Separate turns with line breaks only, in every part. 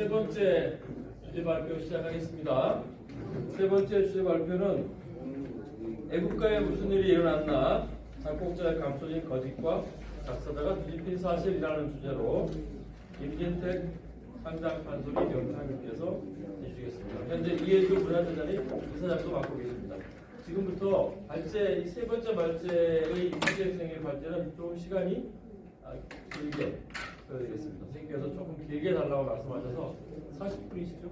세 번째 주제 발표 시작하겠습니다. 세 번째 주제 발표는 애국가에 무슨 일이 일어났나 작곡자의 감춰진 거짓과 작사자가 뒤집힌 사실이라는 주제로 임진택 상장 판소리 명창님께서 해주시겠습니다. 현재 이해주 문화재단이 이사장도 맡고 계십니다. 지금부터 발제, 세 번째 발제의 임진택 생일 발제는 좀 시간이 길게 드리겠습니다. 선생님께서 조금 길게 달라고 말씀하셔서 40분이시죠?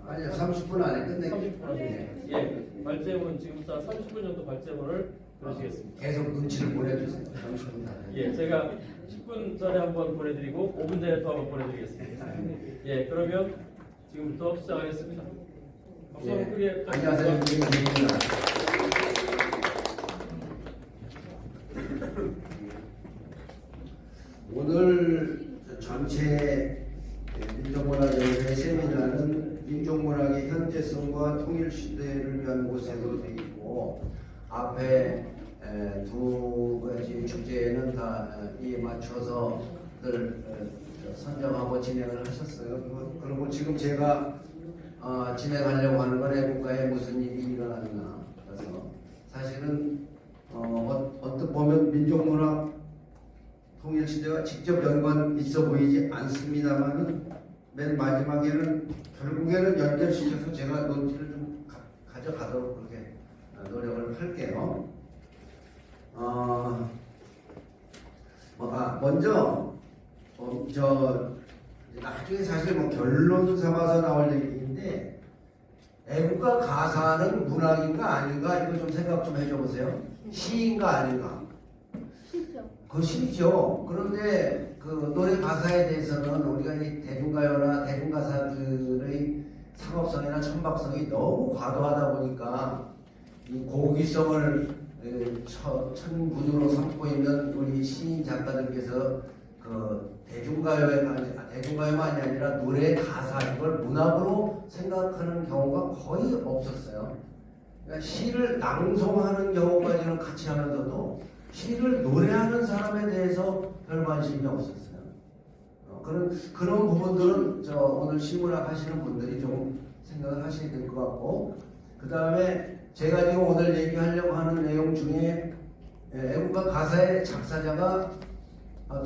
아니요, 30분 안에 끝내.
30분 안에. 예, 발제문 지금부터 30분 정도 발제문을 들으시겠습니다.
계속 눈치를 보내주세요. 30분 안에.
예, 제가 10분 전에 한번 보내드리고 5분 전에 또 한번 보내드리겠습니다. 예, 그러면 지금부터 시작하겠습니다. 박수 한번 크게
안녕하세요, 임진택입니다. 오늘 전체 민족문화재의 세미나는 민족문학의 현재성과 통일시대를 위한 모색으로 되어 있고, 앞에 두 가지 주제는 다 이에 맞춰서들 선정하고 진행을 하셨어요. 그리고 지금 제가 진행하려고 하는 건 애국가에 무슨 일이 일어났나. 그래서 사실은 언뜻 보면 민족문학 통일시대가 직접 연관 있어 보이지 않습니다만은 맨 마지막에는 결국에는 연결시켜서 제가 논지를 좀 가져가도록 그렇게 노력을 할게요. 먼저 나중에 사실 뭐 결론 삼아서 나올 얘기인데, 애국가 가사는 문학인가 아닌가 이거 좀 생각 좀 해줘 보세요. 시인가 아닌가? 그 시죠. 그런데 그 노래 가사에 대해서는 우리가 이 대중가요나 대중가사들의 상업성이나 천박성이 너무 과도하다 보니까 이 고기성을 천군으로 삼고 있는 우리 시인 작가들께서 그 대중가요만이 아니라 노래 가사 이걸 문학으로 생각하는 경우가 거의 없었어요. 그러니까 시를 낭송하는 경우까지는 같이 하면서도 시를 노래하는 사람에 대해서 별 관심이 없었어요. 그런 부분들은 오늘 시문학 하시는 분들이 좀 생각을 하셔야 될 것 같고, 그 다음에 제가 지금 오늘 얘기하려고 하는 내용 중에 애국가 가사의 작사자가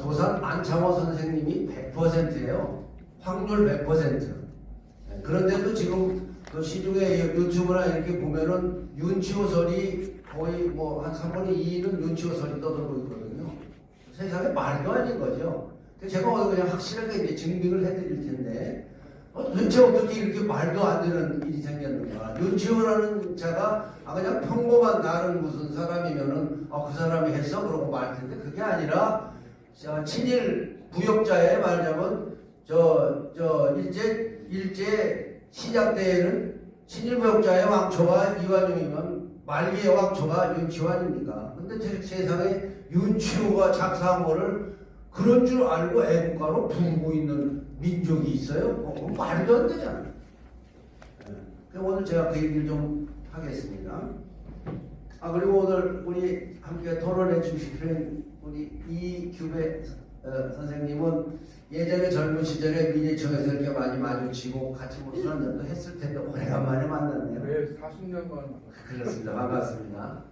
도산 안창호 선생님이 100%예요. 확률 100%. 그런데도 지금 그 시중에 유튜브나 이렇게 보면은 윤치호설이 거의 뭐 한 3분의 2는 윤치호설이 떠들고 있거든요. 세상에 말도 아닌 거죠. 제가 오늘 그냥 확실하게 이제 증빙을 해드릴 텐데, 도대체 어떻게 이렇게 말도 안 되는 일이 생겼는가. 윤치호라는 자가 그냥 평범한 다른 무슨 사람이면은 그 사람이 했어 그러고 말 텐데, 그게 아니라 친일 부역자의 말하자면 일제 시작 때에는 친일 부역자의 왕초가 이완용이면 말기의 왕초가 윤치호 아닙니까? 근데 세상에 윤치호가 작사한 거를 그런 줄 알고 애국가로 부르고 있는 민족이 있어요? 말도 안 되잖아요. 오늘 제가 그 얘기를 좀 하겠습니다. 그리고 오늘 우리 함께 토론해 주실 우리 이규배 선생님은 예전에 젊은 시절에 민예청에서 이렇게 많이 마주치고 같이 술 한잔도 했을 텐데 오래간만에 만났네요.
네, 40년 만에
그렇습니다. 반갑습니다.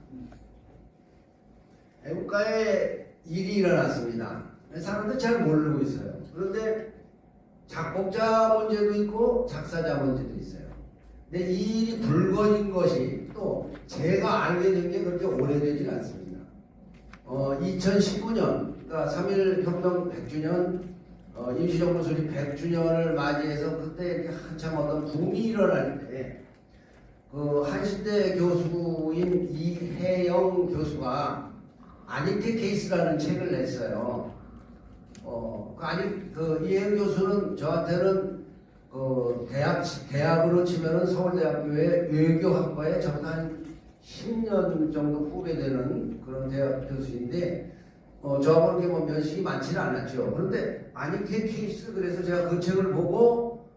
애국가에 일이 일어났습니다. 사람들 잘 모르고 있어요. 그런데 작곡자 문제도 있고 작사자 문제도 있어요. 근데 이 일이 불거진 것이 또 제가 알게 된 게 그렇게 오래되지 않습니다. 2019년, 그러니까 3.1 혁명 100주년, 임시정부 수립 100주년을 맞이해서 그때 이렇게 한참 어떤 붐이 일어날 때, 그 한신대 교수인 이혜영 교수가 안익태 케이스라는 책을 냈어요. 이혜영 교수는 저한테는 대학으로 치면은 서울대학교의 외교학과에 저보다 한 10년 정도 후배되는 그런 대학 교수인데, 저하고 이렇게 면식이 많지는 않았죠. 그런데 안익태 케이스, 그래서 제가 그 책을 보고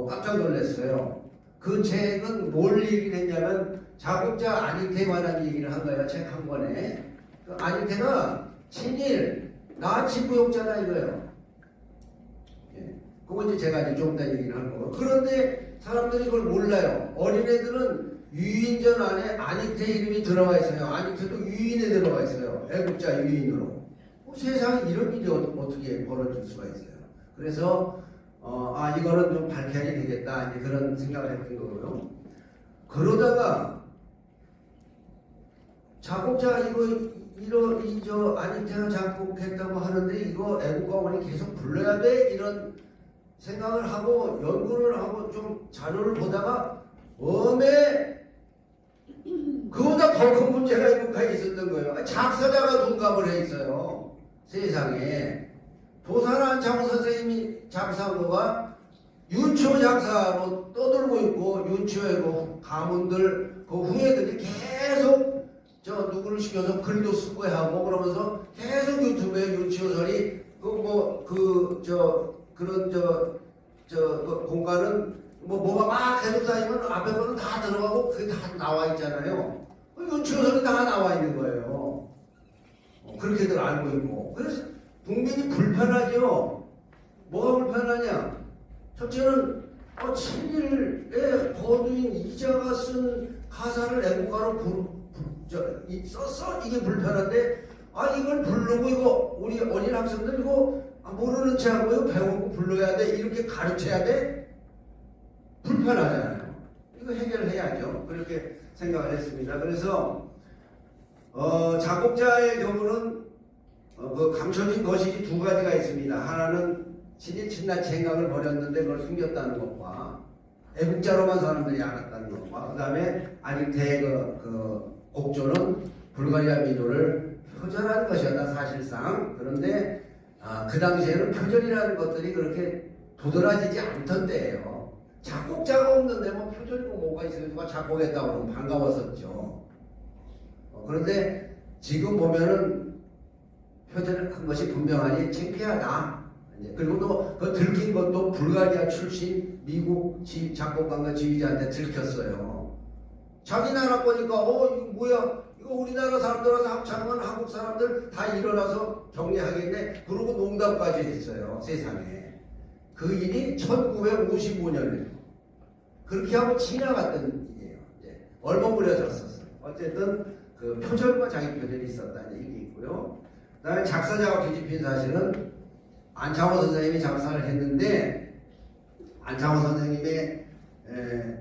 깜짝 놀랐어요. 그 책은 뭘 얘기를 했냐면 작곡자 안익태에 관한 얘기를 한 거예요. 책 한 권에. 그 안익태가 친일 나치 부역자다 이거예요. 그거 이제 제가 이제 좀 이따 얘기를 할 거고. 그런데 사람들이 그걸 몰라요. 어린애들은 유인전 안에 안익태 이름이 들어가 있어요. 안익태도 유인에 들어가 있어요. 애국자 유인으로. 세상에 이런 일이 어떻게 벌어질 수가 있어요. 그래서 이거는 좀 밝혀야 되겠다 이제 그런 생각을 했던 거고요. 그러다가 작곡자 이저 안익태가 작곡했다고 하는데 이거 애국가원이 계속 불러야 돼 이런 생각을 하고 연구를 하고 좀 자료를 보다가 그보다 더 큰 문제가 애국가에 있었던 거예요. 작사자가 둔갑을 해 있어요. 세상에. 도산 안창호 선생님이 작사한 거가 윤치호 작사로 떠들고 있고 윤치호의 그 가문들 그 후예들이 계속 누구를 시켜서 글도 쓰고 하고 그러면서 계속 유튜브에 윤치호설이 그 공간은 뭐가 막 계속 쌓이면 앞에 거는 다 들어가고 그게 다 나와 있잖아요. 윤치호설이 다 나와 있는 거예요. 그렇게들 알고 있고. 그래서 국민이 불편하죠. 뭐가 불편하냐? 첫째는 친일의 거두인 이자가 쓴 가사를 애국가로 썼어? 이게 불편한데 이걸 부르고 이거 우리 어린 학생들 이거 모르는 체 하고 이거 배우고 불러야 돼 이렇게 가르쳐야 돼? 불편하잖아요. 이거 해결해야죠. 그렇게 생각을 했습니다. 그래서 작곡자의 경우는 감춰진 것이 두 가지가 있습니다. 하나는 친일 친나치 생각을 버렸는데 그걸 숨겼다는 것과 애국자로만 사람들이 알았다는 것과 그 다음에 안익태의 그 곡조는 불가리아 민요를 표절한 것이었다 사실상. 그런데 그 당시에는 표절이라는 것들이 그렇게 도드라지지 않던 때예요. 작곡자가 없는데 뭐 표절이고 뭐가 있어요. 누가 작곡했다고 그러면 반가웠었죠. 그런데 지금 보면은 표절한 것이 분명하니 창피하다. 그리고 또 그 들킨 것도 불가리아 출신 미국 작곡가가 지휘자한테 들켰어요. 자기 나라 거니까 이거 뭐야 이거 우리나라 사람들하고 합창은 한국 사람들 다 일어나서 격려하겠네. 그러고 농담까지 했어요. 세상에. 그 일이 1955년에 그렇게 하고 지나갔던 일이에요. 얼버무려졌었어요. 어쨌든 그 표절과 자기 표절이 있었다는 얘기 있고요. 그 다음에 작사자가 뒤집힌 사실은 안창호 선생님이 작사를 했는데 안창호 선생님의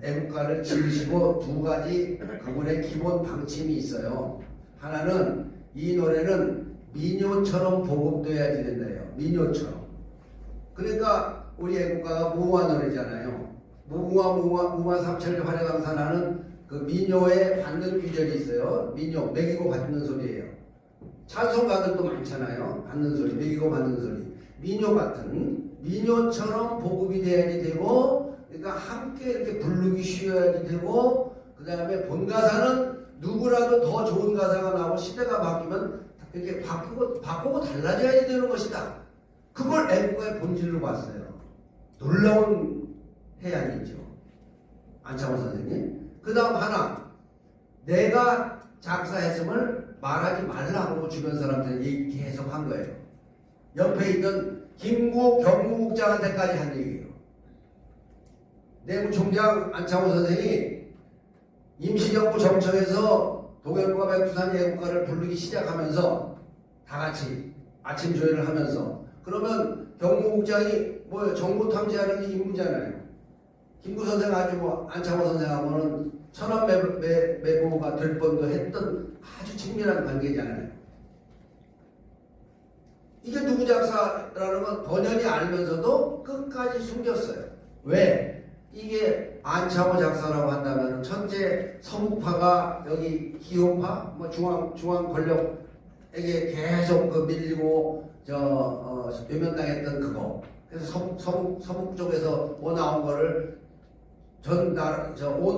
애국가를 지으시고 두 가지 그분의 기본 방침이 있어요. 하나는 이 노래는 민요처럼 보급돼야지 된다요. 민요처럼. 그러니까 우리 애국가가 무궁화 노래잖아요. 무궁화 삼천리 화려강산하는 그 민요에 받는 귀절이 있어요. 민요 매기고 받는 소리예요. 찬송가들도 많잖아요. 받는 소리, 매기고 받는 소리. 민요 같은 민요처럼 보급이 돼야지 되고, 그러니까 함께 이렇게 부르기 쉬워야지 되고, 그 다음에 본 가사는 누구라도 더 좋은 가사가 나오고 시대가 바뀌면 이렇게 바꾸고 달라져야 되는 것이다. 그걸 애국가의 본질로 봤어요. 놀라운 해안이죠. 안창호 선생님. 그 다음 하나, 내가 작사했음을 말하지 말라고 주변 사람들이 계속 한 거예요. 옆에 있던 경무국장한테까지 한 얘기예요. 내무총장 안창호 선생이 임시정부 정청에서 동해부가 백두산 애국가를 부르기 시작하면서 다 같이 아침 조회를 하면서 그러면 경무국장이 정보 탐지하는 게 임무잖아요. 김구 선생 아주 안창호 선생하고는 천원 매부가 될 뻔도 했던 아주 친밀한 관계잖아요. 이게 누구 작사라는 건 번연히 알면서도 끝까지 숨겼어요. 왜? 이게 안창호 작사라고 한다면 첫째 서북파가 여기 기호파 중앙 권력에게 계속 밀리고 외면당했던 그거. 그래서 서북 쪽에서 나온 거를 온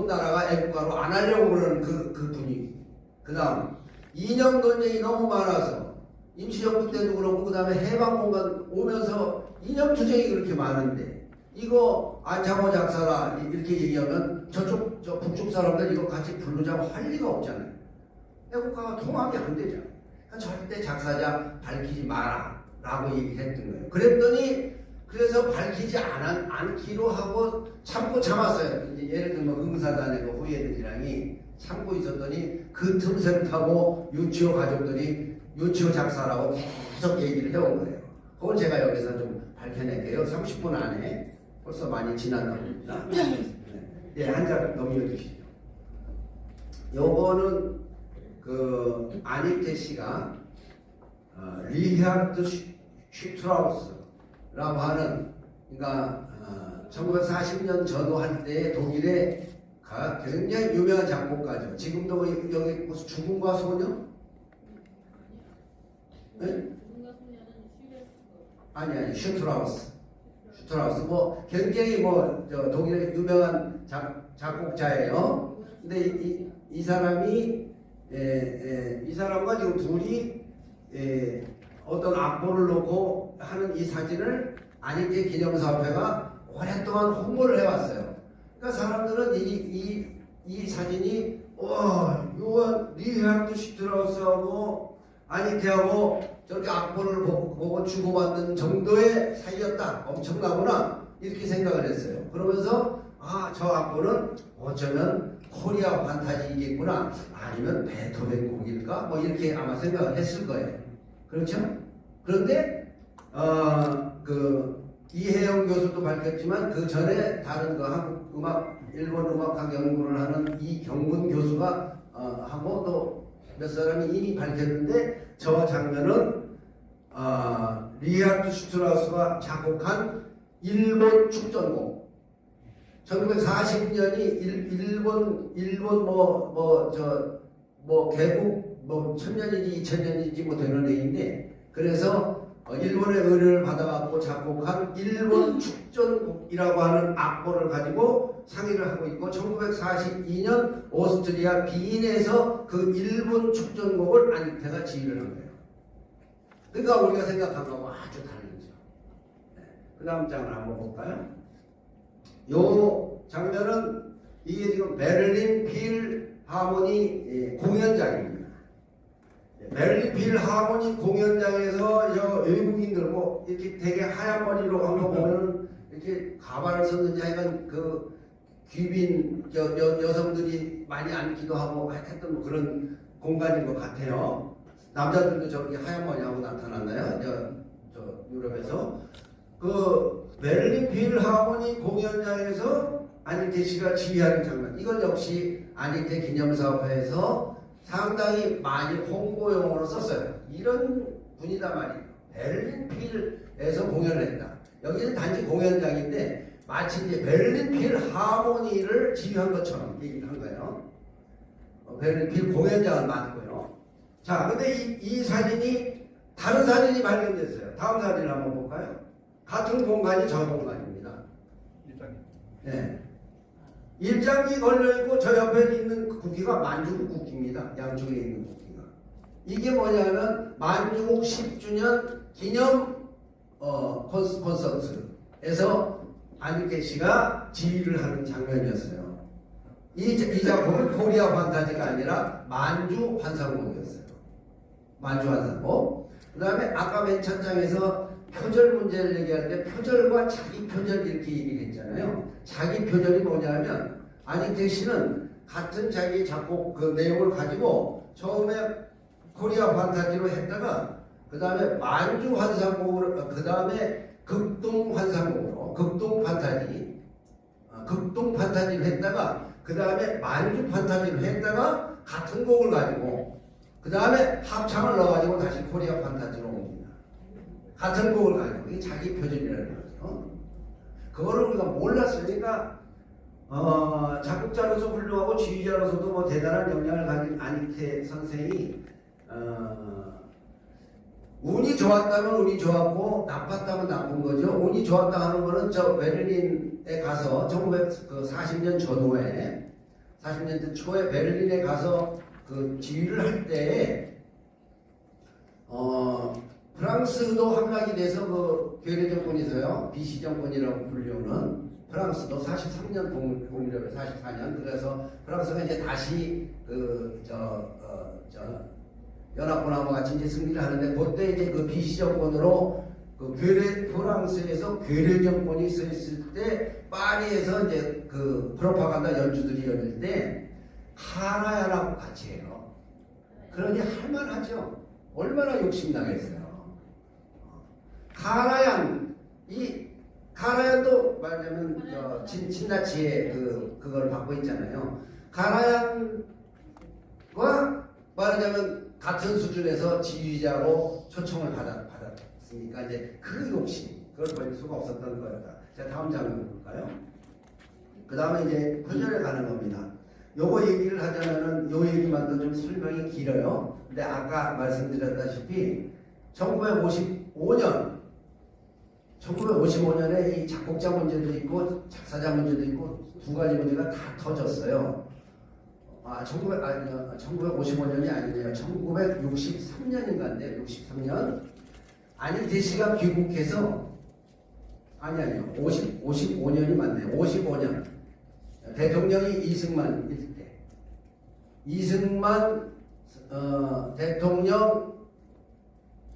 나라가 애국가로 안 하려고 그러는 그 분위기. 그 다음 이념 논쟁이 너무 많아서 임시정부 때도 그렇고 그 다음에 해방공간 오면서 이념 투쟁이 그렇게 많은데 이거 안창호 작사라 이렇게 얘기하면 저 북쪽 사람들 이거 같이 부르자고 할 리가 없잖아요. 애국가가 통합이 안 되잖아요. 그러니까 절대 작사자 밝히지 마라 라고 얘기했던 거예요. 그랬더니 그래서 밝히지 않기로 하고 참고 참았어요. 이제 예를 들면 응사단의 그 후예들이랑이 참고 있었더니 그 틈새를 타고 유치호 가족들이 유치호 작사라고 계속 얘기를 해온 거예요. 그걸 제가 여기서 좀 밝혀낼게요. 30분 안에 벌써 많이 지났나 봅니다. 네, 한 장 넘겨주시죠. 요거는 그 아니테 씨가 리하르트 슈트라우스라고 하는, 그러니까 1940년 전후할 때 독일의 굉장히 유명한 작곡가죠. 지금도 여기 무슨 죽음과 소녀? 네? 아니 슈트라우스 뭐 굉장히 저 독일의 유명한 작곡자예요. 근데 이 사람이 이 사람과 지금 둘이 어떤 악보를 놓고 하는 이 사진을 아니테 기념사업회가 오랫동안 홍보를 해왔어요. 그러니까 사람들은 이 사진이 요한 리하르트 슈트라우스하고 아니테하고 저렇게 악보를 보고 주고받는 정도의 사이였다. 엄청나구나. 이렇게 생각을 했어요. 그러면서 저 악보는 어쩌면 코리아 판타지이겠구나. 아니면 베토벤 곡일까? 뭐 이렇게 아마 생각을 했을 거예요. 그렇죠? 그런데 이혜영 교수도 밝혔지만 그 전에 다른 한국 음악, 일본 음악학 연구를 하는 이경문 교수가 하고 또 몇 사람이 이미 밝혔는데, 저 장면은 리하르트 슈트라우스가 작곡한 일본 축전곡. 1940년이 일본 개국 1000년인지 2000년인지 되는 해인데, 그래서 일본의 의뢰를 받아갖고 작곡한 일본 축전곡이라고 하는 악보를 가지고 상의를 하고 있고, 1942년 오스트리아 비인에서 그 일본 축전곡을 아니테가 지휘를 한 거예요. 그러니까 우리가 생각한 거하고 아주 다르죠. 그 다음 장을 한번 볼까요? 요 장면은 이게 지금 베를린 필하모니 공연장입니다. 베를린 필하모니 공연장에서 외국인들 이렇게 되게 하얀 머리로 한 거 보면은 이렇게 가발을 썼는지 하여간 그 귀빈 여성들이 많이 앉기도 하고 했던 그런 공간인 것 같아요. 남자들도 저렇게 하얀 머리하고 나타났나요? 저 유럽에서 그 베를린 필하모니 공연장에서 아니테 씨가 지휘하는 장면, 이건 역시 아니테 기념사업회에서 상당히 많이 홍보용으로 썼어요. 이런 분이다 말이에요. 베를린 필에서 공연을 했다. 여기는 단지 공연장인데 마치 이제 베를린 필하모니를 지휘한 것처럼 얘기를 한 거예요. 베를린 필 공연장은 맞고요. 자, 근데 이 사진이 다른 사진이 발견됐어요. 다음 사진을 한번 볼까요? 같은 공간이 저 공간입니다. 네. 일장기 걸려있고 저 옆에 있는 국기가 만주국 국기입니다. 양쪽에 있는 국기가. 이게 뭐냐면 만주국 10주년 기념 콘서트에서 아니테 씨가 지휘를 하는 장면이었어요. 이 작품은 코리아 판타지가 아니라 만주 환상곡이었어요. 만주 환상곡. 그 다음에 아까 맨 첫 장에서 표절 문제를 얘기할 때 표절과 자기 표절 이렇게 얘기했잖아요. 자기 표절이 뭐냐면 아니테 씨는 같은 자기 작곡 그 내용을 가지고 처음에 코리아 판타지로 했다가 그 다음에 만주 환상곡으로, 그 다음에 극동 환상곡으로 극동 판타지로 했다가 그 다음에 만주 판타지로 했다가 같은 곡을 가지고 그 다음에 합창을 넣어가지고 다시 코리아 판타지로 옵니다. 같은 곡을 가지고. 이게 자기 표준이라는 거죠. 그거를 우리가 몰랐으니까 작곡자로서 훌륭하고 지휘자로서도 대단한 역량을 가진 아니테 선생이 운이 좋았다면 운이 좋았고 나빴다면 나쁜 거죠. 운이 좋았다 하는 거는 저 베를린에 가서 1940년 전후에 40년대 초에 베를린에 가서 그 지휘를 할 때 프랑스도 함락이 돼서 그 괴뢰 정권이서요. 비시 정권이라고 불리우는 프랑스도 43년 독립을 44년. 그래서 프랑스가 이제 다시 연합군하고 같이 이제 승리를 하는데, 그때 이제 그 비시 정권으로 그 프랑스에서 괴뢰 정권이 서 있을 때 파리에서 이제 그 프로파간다 연주들이 열릴 때 카라얀하고 같이 해요. 그러니 할만하죠. 얼마나 욕심나겠어요. 카라얀도 말하자면 친나치의 그걸 받고 있잖아요. 카라얀과 말하자면 같은 수준에서 지휘자로 초청을 받았으니까 이제 그 욕심 그걸 버릴 수가 없었던 거였다. 자, 다음 장면 볼까요? 그 다음에 이제 표절에 가는 겁니다. 요거 얘기를 하자면은 요 얘기만도 좀 설명이 길어요. 근데 아까 말씀드렸다시피 1955년에 이 작곡자 문제도 있고 작사자 문제도 있고 두 가지 문제가 다 터졌어요. 1955년이 아니네요. 1963년인가인데 63년 안희태 씨가 귀국해서 아니요 55년이 맞네요. 55년 대통령이 이승만일 때 이승만 대통령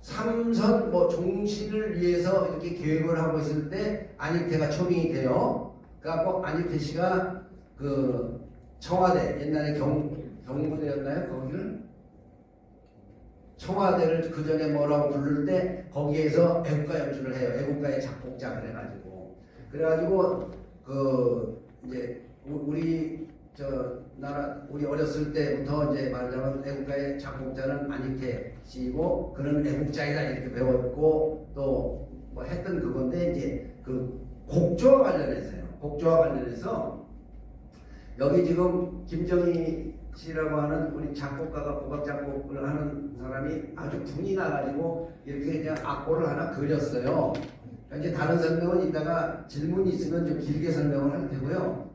3선 종신을 위해서 이렇게 계획을 하고 있을 때 안희태가 초빙이 돼요. 그래갖고 안희태 씨가 그 청와대 옛날에 경무대였나요? 거기를 청와대를 그 전에 뭐라고 부를 때 거기에서 애국가 연주를 해요. 애국가의 작곡자 그래가지고 그 이제 우리 우리 어렸을 때부터 이제 말하자면 애국가의 작곡자는 안희태 씨고 그는 애국자이다 이렇게 배웠고 또 뭐 했던 그건데 이제 그 곡조와 관련해서 여기 지금 김정희 씨라고 하는 우리 작곡가가 국악 작곡을 하는 사람이 아주 분이 나가지고 이렇게 그냥 악보를 하나 그렸어요. 이제 다른 설명은 이따가 질문이 있으면 좀 길게 설명을 할 테고요.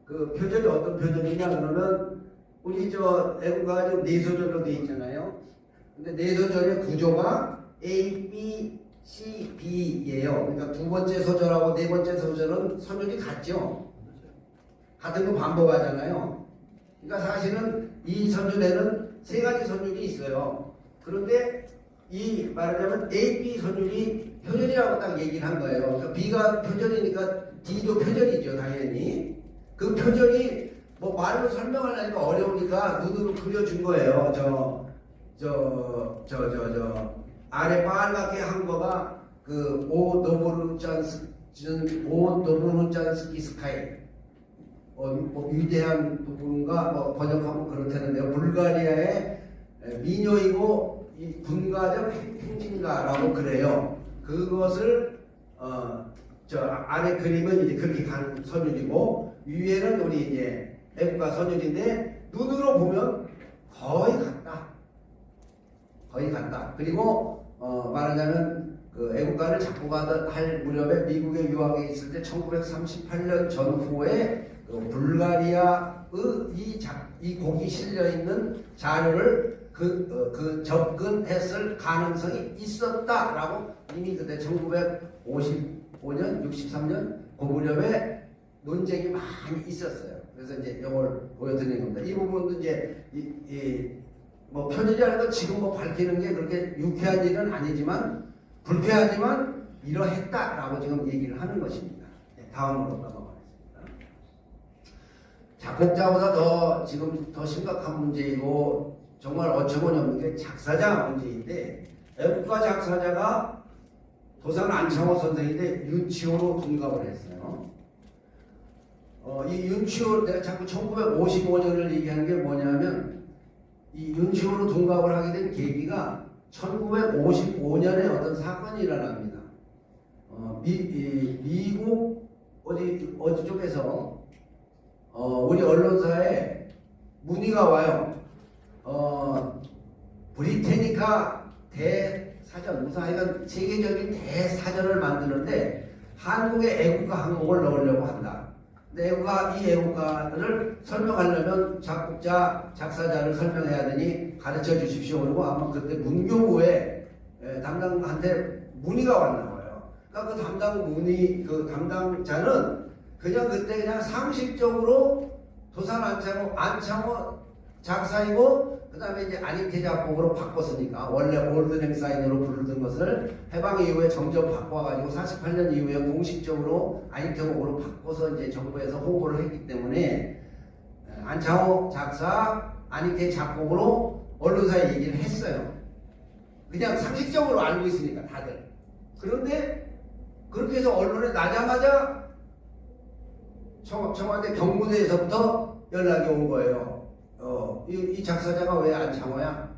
그 표절이 어떤 표절이냐 그러면 우리 애국가가 좀 4소절로 되어 있잖아요. 근데 4소절의 구조가 A, B, C, B예요. 그러니까 두 번째 소절하고 네 번째 소절은 선율이 같죠. 같은 거 반복하잖아요. 그러니까 사실은 이 선율에는 세 가지 선율이 있어요. 그런데 이 말하자면 A, B 선율이 표절이라고 딱 얘기를 한 거예요. 그러니까 B가 표절이니까 D도 표절이죠, 당연히. 그 표절이 뭐 말로 설명하려니까 어려우니까 눈으로 그려준 거예요. 아래 빨갛게 한 거가 그 오 노브루잔스키 스카이 위대한 부분과 번역하면 그렇다는데요. 불가리아의 민요이고 이 군가적 행진가라고 그래요. 그것을 아래 그림은 이제 그렇게 가는 선율이고 위에는 우리 이제 애국가 선율인데 눈으로 보면 거의 같다. 그리고 말하자면 그 애국가를 작곡할 무렵에 미국에 유학에 있을 때 1938년 전후에 그 불가리아의 이 곡이 실려 있는 자료를 접근했을 가능성이 있었다라고 이미 그때 1955년, 63년 그 무렵에 논쟁이 많이 있었어요. 그래서 이제 이걸 보여드리는 겁니다. 이 부분도 이제 표절이라는 건 지금 밝히는 게 그렇게 유쾌한 일은 아니지만 불쾌하지만 이러했다라고 지금 얘기를 하는 것입니다. 다음으로 넘어가겠습니다. 작곡자보다 지금 더 심각한 문제이고 정말 어처구니 없는 게 작사자 문제인데 애국가 작사자가 도산 안창호 선생인데 윤치호로 둔갑을 했어요. 이 윤치호 내가 자꾸 1955년을 얘기하는 게 뭐냐면 이 윤치호로 둔갑을 하게 된 계기가 1955년에 어떤 사건이 일어납니다. 미국 어디 쪽에서 우리 언론사에 문의가 와요. 브리테니카 대사전 무슨 하여간 세계적인 대사전을 만드는데 한국의 애국가 항목을 넣으려고 한다. 근데 이 애국가를 설명하려면 작곡자, 작사자를 설명해야 되니 가르쳐 주십시오. 그러고 아마 그때 문교부에 담당한테 문의가 왔나 봐요. 그러니까 그 담당자는 그냥 그때 그냥 상식적으로 도산 안창호 작사이고 그 다음에 이제 안익태 작곡으로 바꿨으니까 원래 올드랭 사인으로 부르던 것을 해방 이후에 점점 바꿔가지고 48년 이후에 공식적으로 안익태 곡으로 바꿔서 이제 정부에서 홍보를 했기 때문에 안창호 작사, 안익태 작곡으로 언론사에 얘기를 했어요. 그냥 상식적으로 알고 있으니까 다들. 그런데 그렇게 해서 언론에 나자마자 청와대 경무대에서부터 연락이 온 거예요. 이 작사자가 왜 안창호야?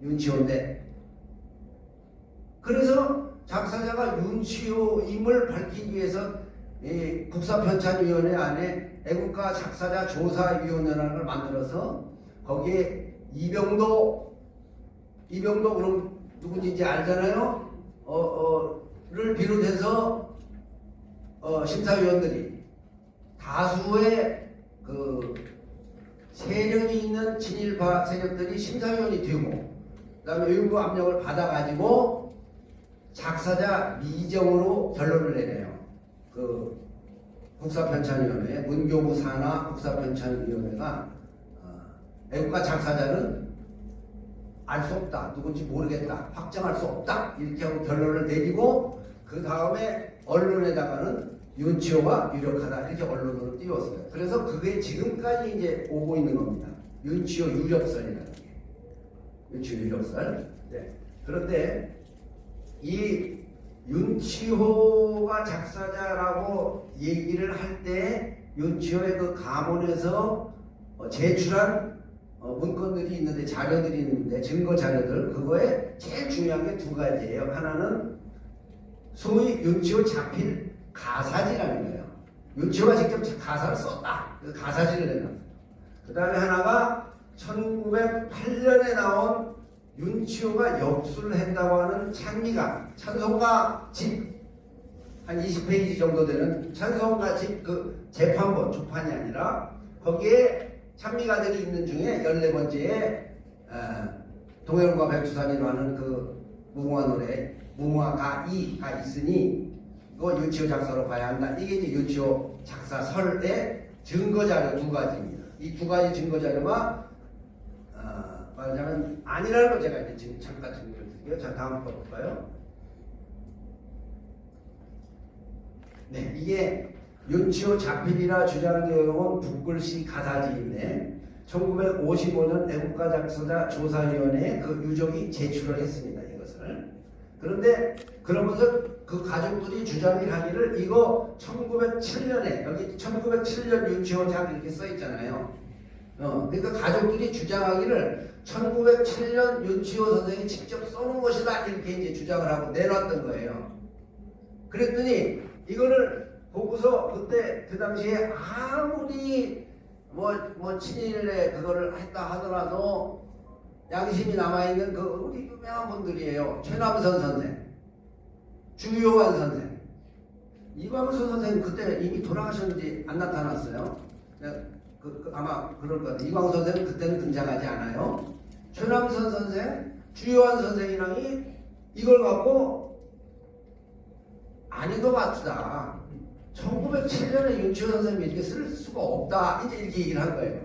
윤치호인데. 그래서 작사자가 윤치호임을 밝히기 위해서 이 국사편찬위원회 안에 애국가 작사자 조사위원회라는 걸 만들어서 거기에 이병도 그럼 누군지 이제 알잖아요. 를 비롯해서 심사위원들이 다수의 그 세력이 있는 친일파 세력들이 심사위원이 되고 그다음에 외국부 압력을 받아가지고 작사자 미정으로 결론을 내네요. 그 국사편찬위원회 문교부 산하 국사편찬위원회가 애국가 작사자는 알 수 없다, 누군지 모르겠다, 확정할 수 없다 이렇게 하고 결론을 내리고 그 다음에 언론에다가는 윤치호가 유력하다 이렇게 언론으로 띄웠어요. 그래서 그게 지금까지 이제 오고 있는 겁니다. 윤치호 유력설이라는 게. 윤치호 유력설. 네. 그런데 이 윤치호가 작사자라고 얘기를 할 때 윤치호의 그 가문에서 제출한 문건들이 있는데 자료들이 있는데 증거 자료들 그거에 제일 중요한 게 두 가지예요. 하나는 소위 윤치호 자필 가사지라는 거예요. 윤치호가 직접 가사를 썼다. 그 가사지를 내놨어요. 그 다음에 하나가 1908년에 나온 윤치호가 역수를 했다고 하는 찬미가 찬송가 집 한 20페이지 정도 되는 찬송가 집 그 재판본 주판이 아니라 거기에 찬미가들이 있는 중에 14번째에 동해물과 백두산이로 하는 그 무궁화 노래 무궁화가 있으니 이거 윤치호 작사로 봐야 한다. 이게 이제 윤치호 작사설의 증거자료 두 가지입니다. 이 두 가지 증거자료가 말하자면 아니라는 걸 제가 이제 지금 잠깐 증거를 드릴게요. 자, 다음 거 볼까요? 네, 이게 윤치호 자필이라 주장되어온 붓글씨 가사지인데 1955년 애국가 작사자 조사위원회에 그 유족이 제출을 했습니다. 이것을. 그런데 그러면서 그 가족들이 주장을 하기를 이거 1907년에 여기 1907년 윤치호 작 이렇게 써 있잖아요. 그러니까 가족들이 주장하기를 1907년 윤치호 선생이 직접 써놓은 것이다 이렇게 이제 주장을 하고 내놨던 거예요. 그랬더니 이거를 보고서 그때 그 당시에 아무리 뭐 친일에 그거를 했다 하더라도 양심이 남아있는 그 우리 유명한 분들이에요. 최남선 선생, 주요한 선생, 이광수 선생 그때 이미 돌아가셨는지 안 나타났어요. 아마 그럴 거예요. 이광수 선생은 그때는 등장하지 않아요. 최남선 선생, 주요한 선생이랑이 이걸 갖고 아닌 것 같다. 1907년에 윤치호 선생님이 이렇게 쓸 수가 없다. 이제 이렇게 얘기를 한 거예요.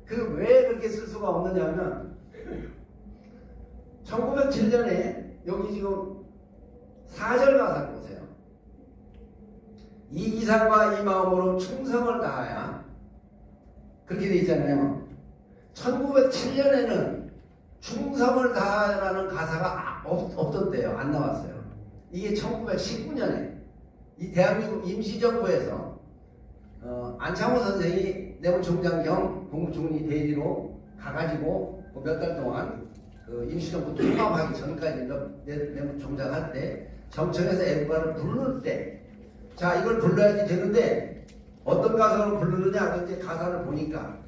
그 왜 그렇게 쓸 수가 없느냐면 1907년에 여기 지금 4절 가사를 보세요. 이 이상과 이 마음으로 충성을 다하야. 그렇게 돼 있잖아요. 1907년에는 충성을 다하라는 가사가 없었대요. 안 나왔어요. 이게 1919년에 이 대한민국 임시정부에서 안창호 선생이 내무총장 겸 국무총리 대리로 가가지고 몇 달 동안 그 임시정부 통합하기 전까지 내무총장 할 때 정청에서 애국가를 부를 때 자 이걸 불러야지 되는데 어떤 가사로 부르느냐 이제 가사를 보니까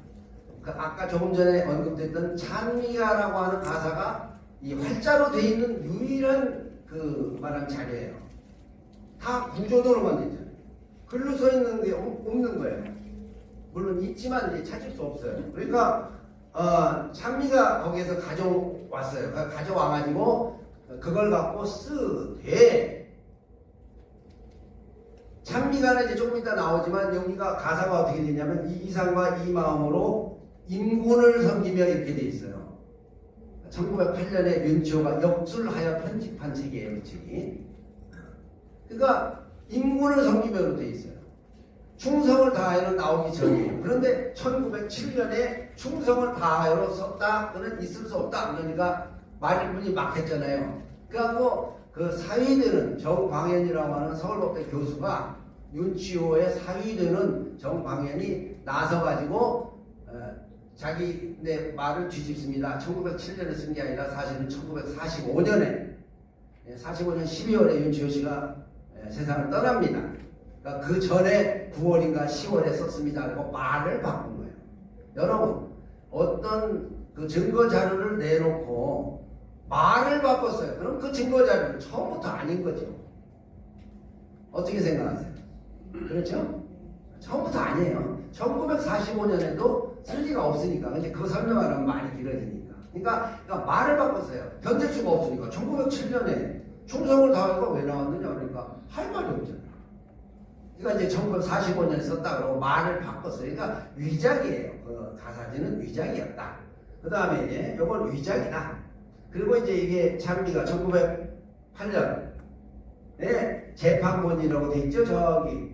그 아까 조금 전에 언급됐던 찬미가라고 하는 가사가 이 활자로 돼 있는 유일한 그 말한 자료예요. 다 구조도로만 돼 있잖아요. 글로 써 있는 게 없는 거예요. 물론 있지만 이제 찾을 수 없어요. 그러니까 찬미가 거기에서 가져왔어요. 가져와가지고 그걸 갖고 쓰되 찬미가는 이제 조금 이따 나오지만 여기가 가사가 어떻게 되냐면 이 이상과 이 마음으로 인군을 섬기며 이렇게 돼 있어요. 1908년에 윤치호가 역술하여 편집한 책이에요, 이 책이. 그러니까 인군을 섬기며로 돼 있어요. 충성을 다하여는 나오기 전이에요. 그런데 1907년에 충성을 다하여로 썼다. 그는 있을 수 없다. 그러니까 말문이 막혔잖아요. 그래갖고 그 사위되는 정광현이라고 하는 서울법대 교수가 윤치호의 사위되는 정광현이 나서가지고 자기네 말을 뒤집습니다. 1907년에 쓴 게 아니라 사실은 1945년에 45년 12월에 윤치호 씨가 세상을 떠납니다. 그러니까 그 전에 9월인가 10월에 썼습니다. 그리고 말을 바꾼 거예요. 여러분 어떤 그 증거 자료를 내놓고 말을 바꿨어요. 그럼 그 증거 자료는 처음부터 아닌 거죠. 어떻게 생각하세요? 그렇죠? 처음부터 아니에요. 1945년에도 쓸 리가 없으니까. 근데 그거 설명하려면 말이 길어지니까. 그러니까 말을 바꿨어요. 견딜 수가 없으니까. 1907년에 충성을 다하니까 왜 나왔느냐? 그러니까 할 말이 없잖아. 그러니까 이제 1945년에 썼다 그러고 말을 바꿨어요. 그러니까 위작이에요. 그 가사지는 위작이었다. 그 다음에 이제 이건 위작이다. 그리고 이제 이게 장비가 1908년에 재판본이라고 돼 있죠. 저기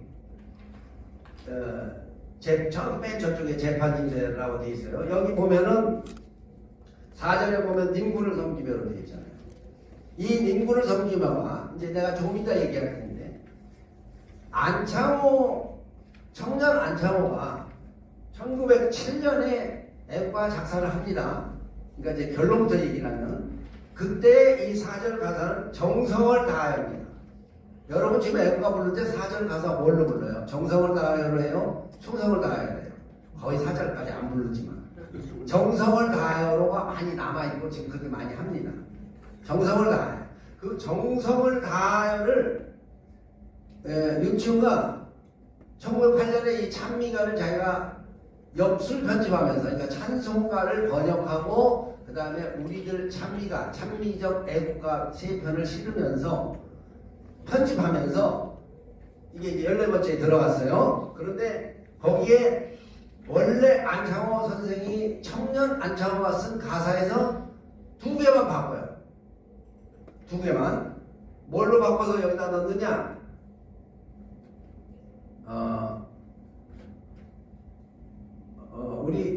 저기 맨 저쪽에 재판인대라고 돼 있어요. 여기 보면은 사전에 보면 님군을 섬기며로 돼 있잖아요. 이 님군을 섬기며가 이제 내가 조금 이따 얘기할 텐데 안창호 청년 안창호가 1907년에 애국가 작사를 합니다. 그러니까 이제 결론부터 얘기를 하면 그때 이 사절 가사는 정성을 다하여 합니다. 여러분 지금 애국가 부를 때 사절 가사 뭘로 불러요? 정성을 다하여로 해요? 충성을 다하여로 해요? 거의 사절까지 안 부르지만 정성을 다하여로가 많이 남아있고 지금 그렇게 많이 합니다. 정성을 다하여. 그 정성을 다하여를 윤치호가 1908년에 이 찬미가를 자기가 역술 편집하면서 그러니까 찬송가를 번역하고 그 다음에 우리들 찬미가 찬미적 애국가 세 편을 실으면서 편집하면서 이게 이제 14번째에 들어갔어요. 그런데 거기에 원래 안창호 선생이 청년 안창호가 쓴 가사에서 2개만 바꿔요. 2개만. 뭘로 바꿔서 여기다 넣느냐?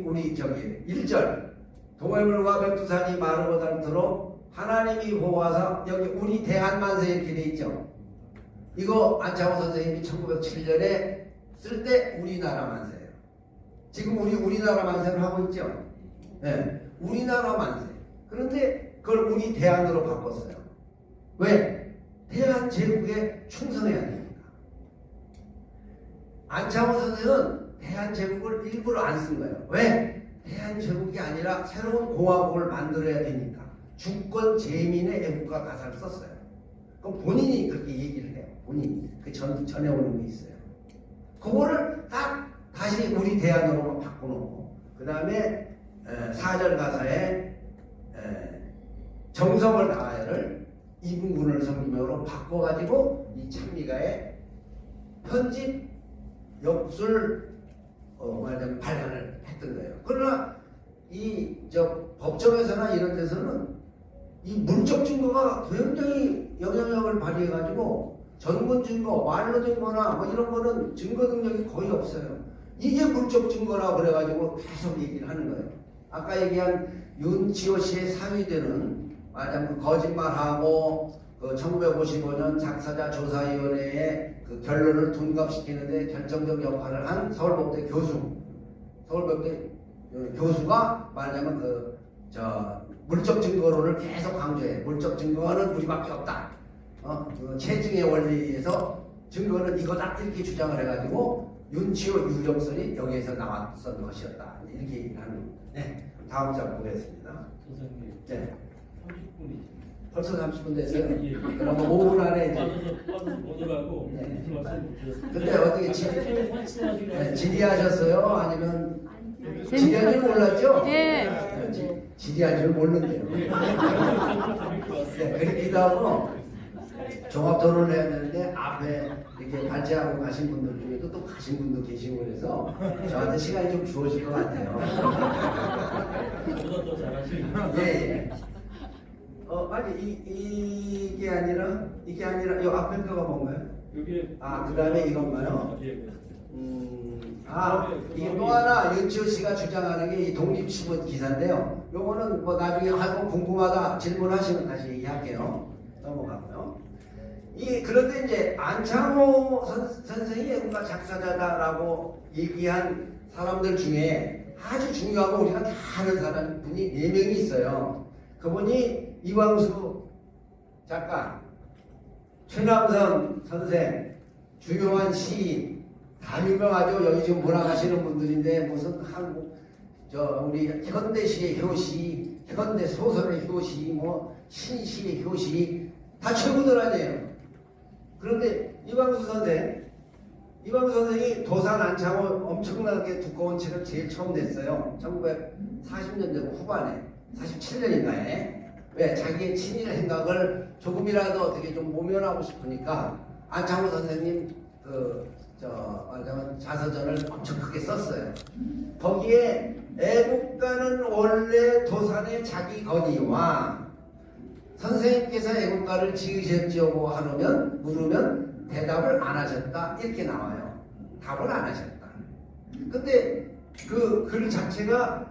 우리 저기 1절 동해물과 백두산이 마르고 닳도록 하나님이 보호하사 여기 우리 대한만세 이렇게 돼 있죠. 이거 안창호 선생님이 1907년에 쓸 때 우리나라 만세예요. 지금 우리나라 만세를 하고 있죠. 네, 우리나라 만세. 그런데 그걸 우리 대한으로 바꿨어요. 왜? 대한 제국에 충성해야 됩니다. 안창호 선생은 대한제국을 일부러 안 쓴 거예요. 왜? 대한제국이 아니라 새로운 공화국을 만들어야 되니까 주권 제민의 애국가 가사를 썼어요. 그럼 본인이 그렇게 얘기를 해요. 본인이 그 전에 오는 게 있어요. 그거를 딱 다시 우리 대안으로 바꿔놓고 그 다음에 4절 가사에 정성을 다하여를 이분군을 섬기며로 바꿔가지고 이 찬미가의 편집 역술 말하자면 발간을 했던 거예요. 그러나 이 법정에서나 이런 데서는 이 물적 증거가 굉장히 영향력을 발휘해가지고 전문 증거, 말로 증거나 뭐 이런 거는 증거 능력이 거의 없어요. 이게 물적 증거라 그래가지고 계속 얘기를 하는 거예요. 아까 얘기한 윤치호 씨의 사위되는 말하자면 그 거짓말하고 그 1955년 작사자 조사위원회의 그 결론을 둔갑시키는데 결정적 역할을 한 서울법대 교수, 서울법대 교수가 말하자면 물적 증거론을 계속 강조해. 물적 증거는 우리밖에 없다. 그 체증의 원리에서 증거는 이거다 이렇게 주장을 해가지고 윤치호 유력설이 여기에서 나왔던 것이었다. 이렇게 얘기를 하는 겁니다. 네, 다음 장 보겠습니다.
선생님.
네.
30분이지.
벌써 30분 됐어요?
예.
그럼 5분 안에
빠져서 보느라고
네.
무슨 말씀 못 드렸어요.
근데 어떻게 질의하셨어요? 아니면 질의할 줄 몰랐죠? 질의할 줄 모르는데요. 네, 그렇기도 하고 종합 토론을 해야 되는데 앞에 이렇게 발제하고 가신 분들 중에도 또 가신 분도 계시고 그래서 저한테 시간이 좀 주어질 것 같아요.
저보다 더 잘하시는.
예, 예. 아니 이게 아니라 이 앞에 거가 뭔가요?
여기
그 다음에 이건가요?
예.
이게 또 하나 윤치호 씨가 주장하는 게 이 독립신문 기사인데요. 요거는 뭐 나중에 하고 궁금하다 질문하시면 다시 얘기할게요. 넘어가고요. 그런데 이제 안창호 선생이 애국가 작사자다라고 얘기한 사람들 중에 아주 중요하고 우리가 다 아는 사람 분이 4명이 있어요. 그분이 이광수 작가, 최남선 선생, 주요한 시인, 다 유명하죠. 여기 지금 문학하시는 분들인데 무슨 우리 현대시의 효시, 현대 소설의 효시, 뭐 신시의 효시 다 최고들 아니에요. 그런데 이광수 선생이 도산 안창호 엄청나게 두꺼운 책을 제일 처음 냈어요. 1940년대 후반에 47년인가에 왜 자기의 친일 생각을 조금이라도 어떻게 좀 모면하고 싶으니까 안창호 선생님 자서전을 엄청 크게 썼어요. 거기에 애국가는 원래 도산의 자기 건의와 선생님께서 애국가를 지으셨지요 물으면 대답을 안 하셨다 이렇게 나와요. 답을 안 하셨다. 근데 그 글 자체가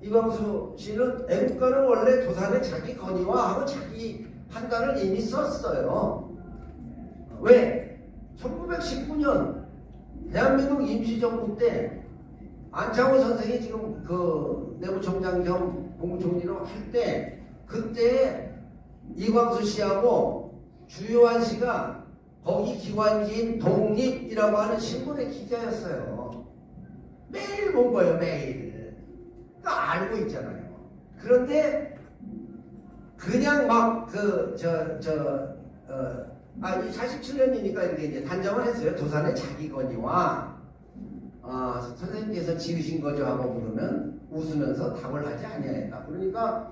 이광수 씨는 애국가는 원래 도산의 자기 건의와 하고 자기 판단을 이미 썼어요. 왜? 1919년 대한민국 임시정부 때 안창호 선생이 지금 그 내부총장 겸 국무총리로 할 때 그때 이광수 씨하고 주요한 씨가 거기 기관지인 독립이라고 하는 신문의 기자였어요. 매일 본 거예요. 매일. 그러니까 알고 있잖아요. 그런데 그냥 막 47년이니까 이렇게 이제 단정을 했어요. 도산의 자기 건의와 선생님께서 지으신 거죠 하고 물으면 웃으면서 답을 하지 아니하였다. 그러니까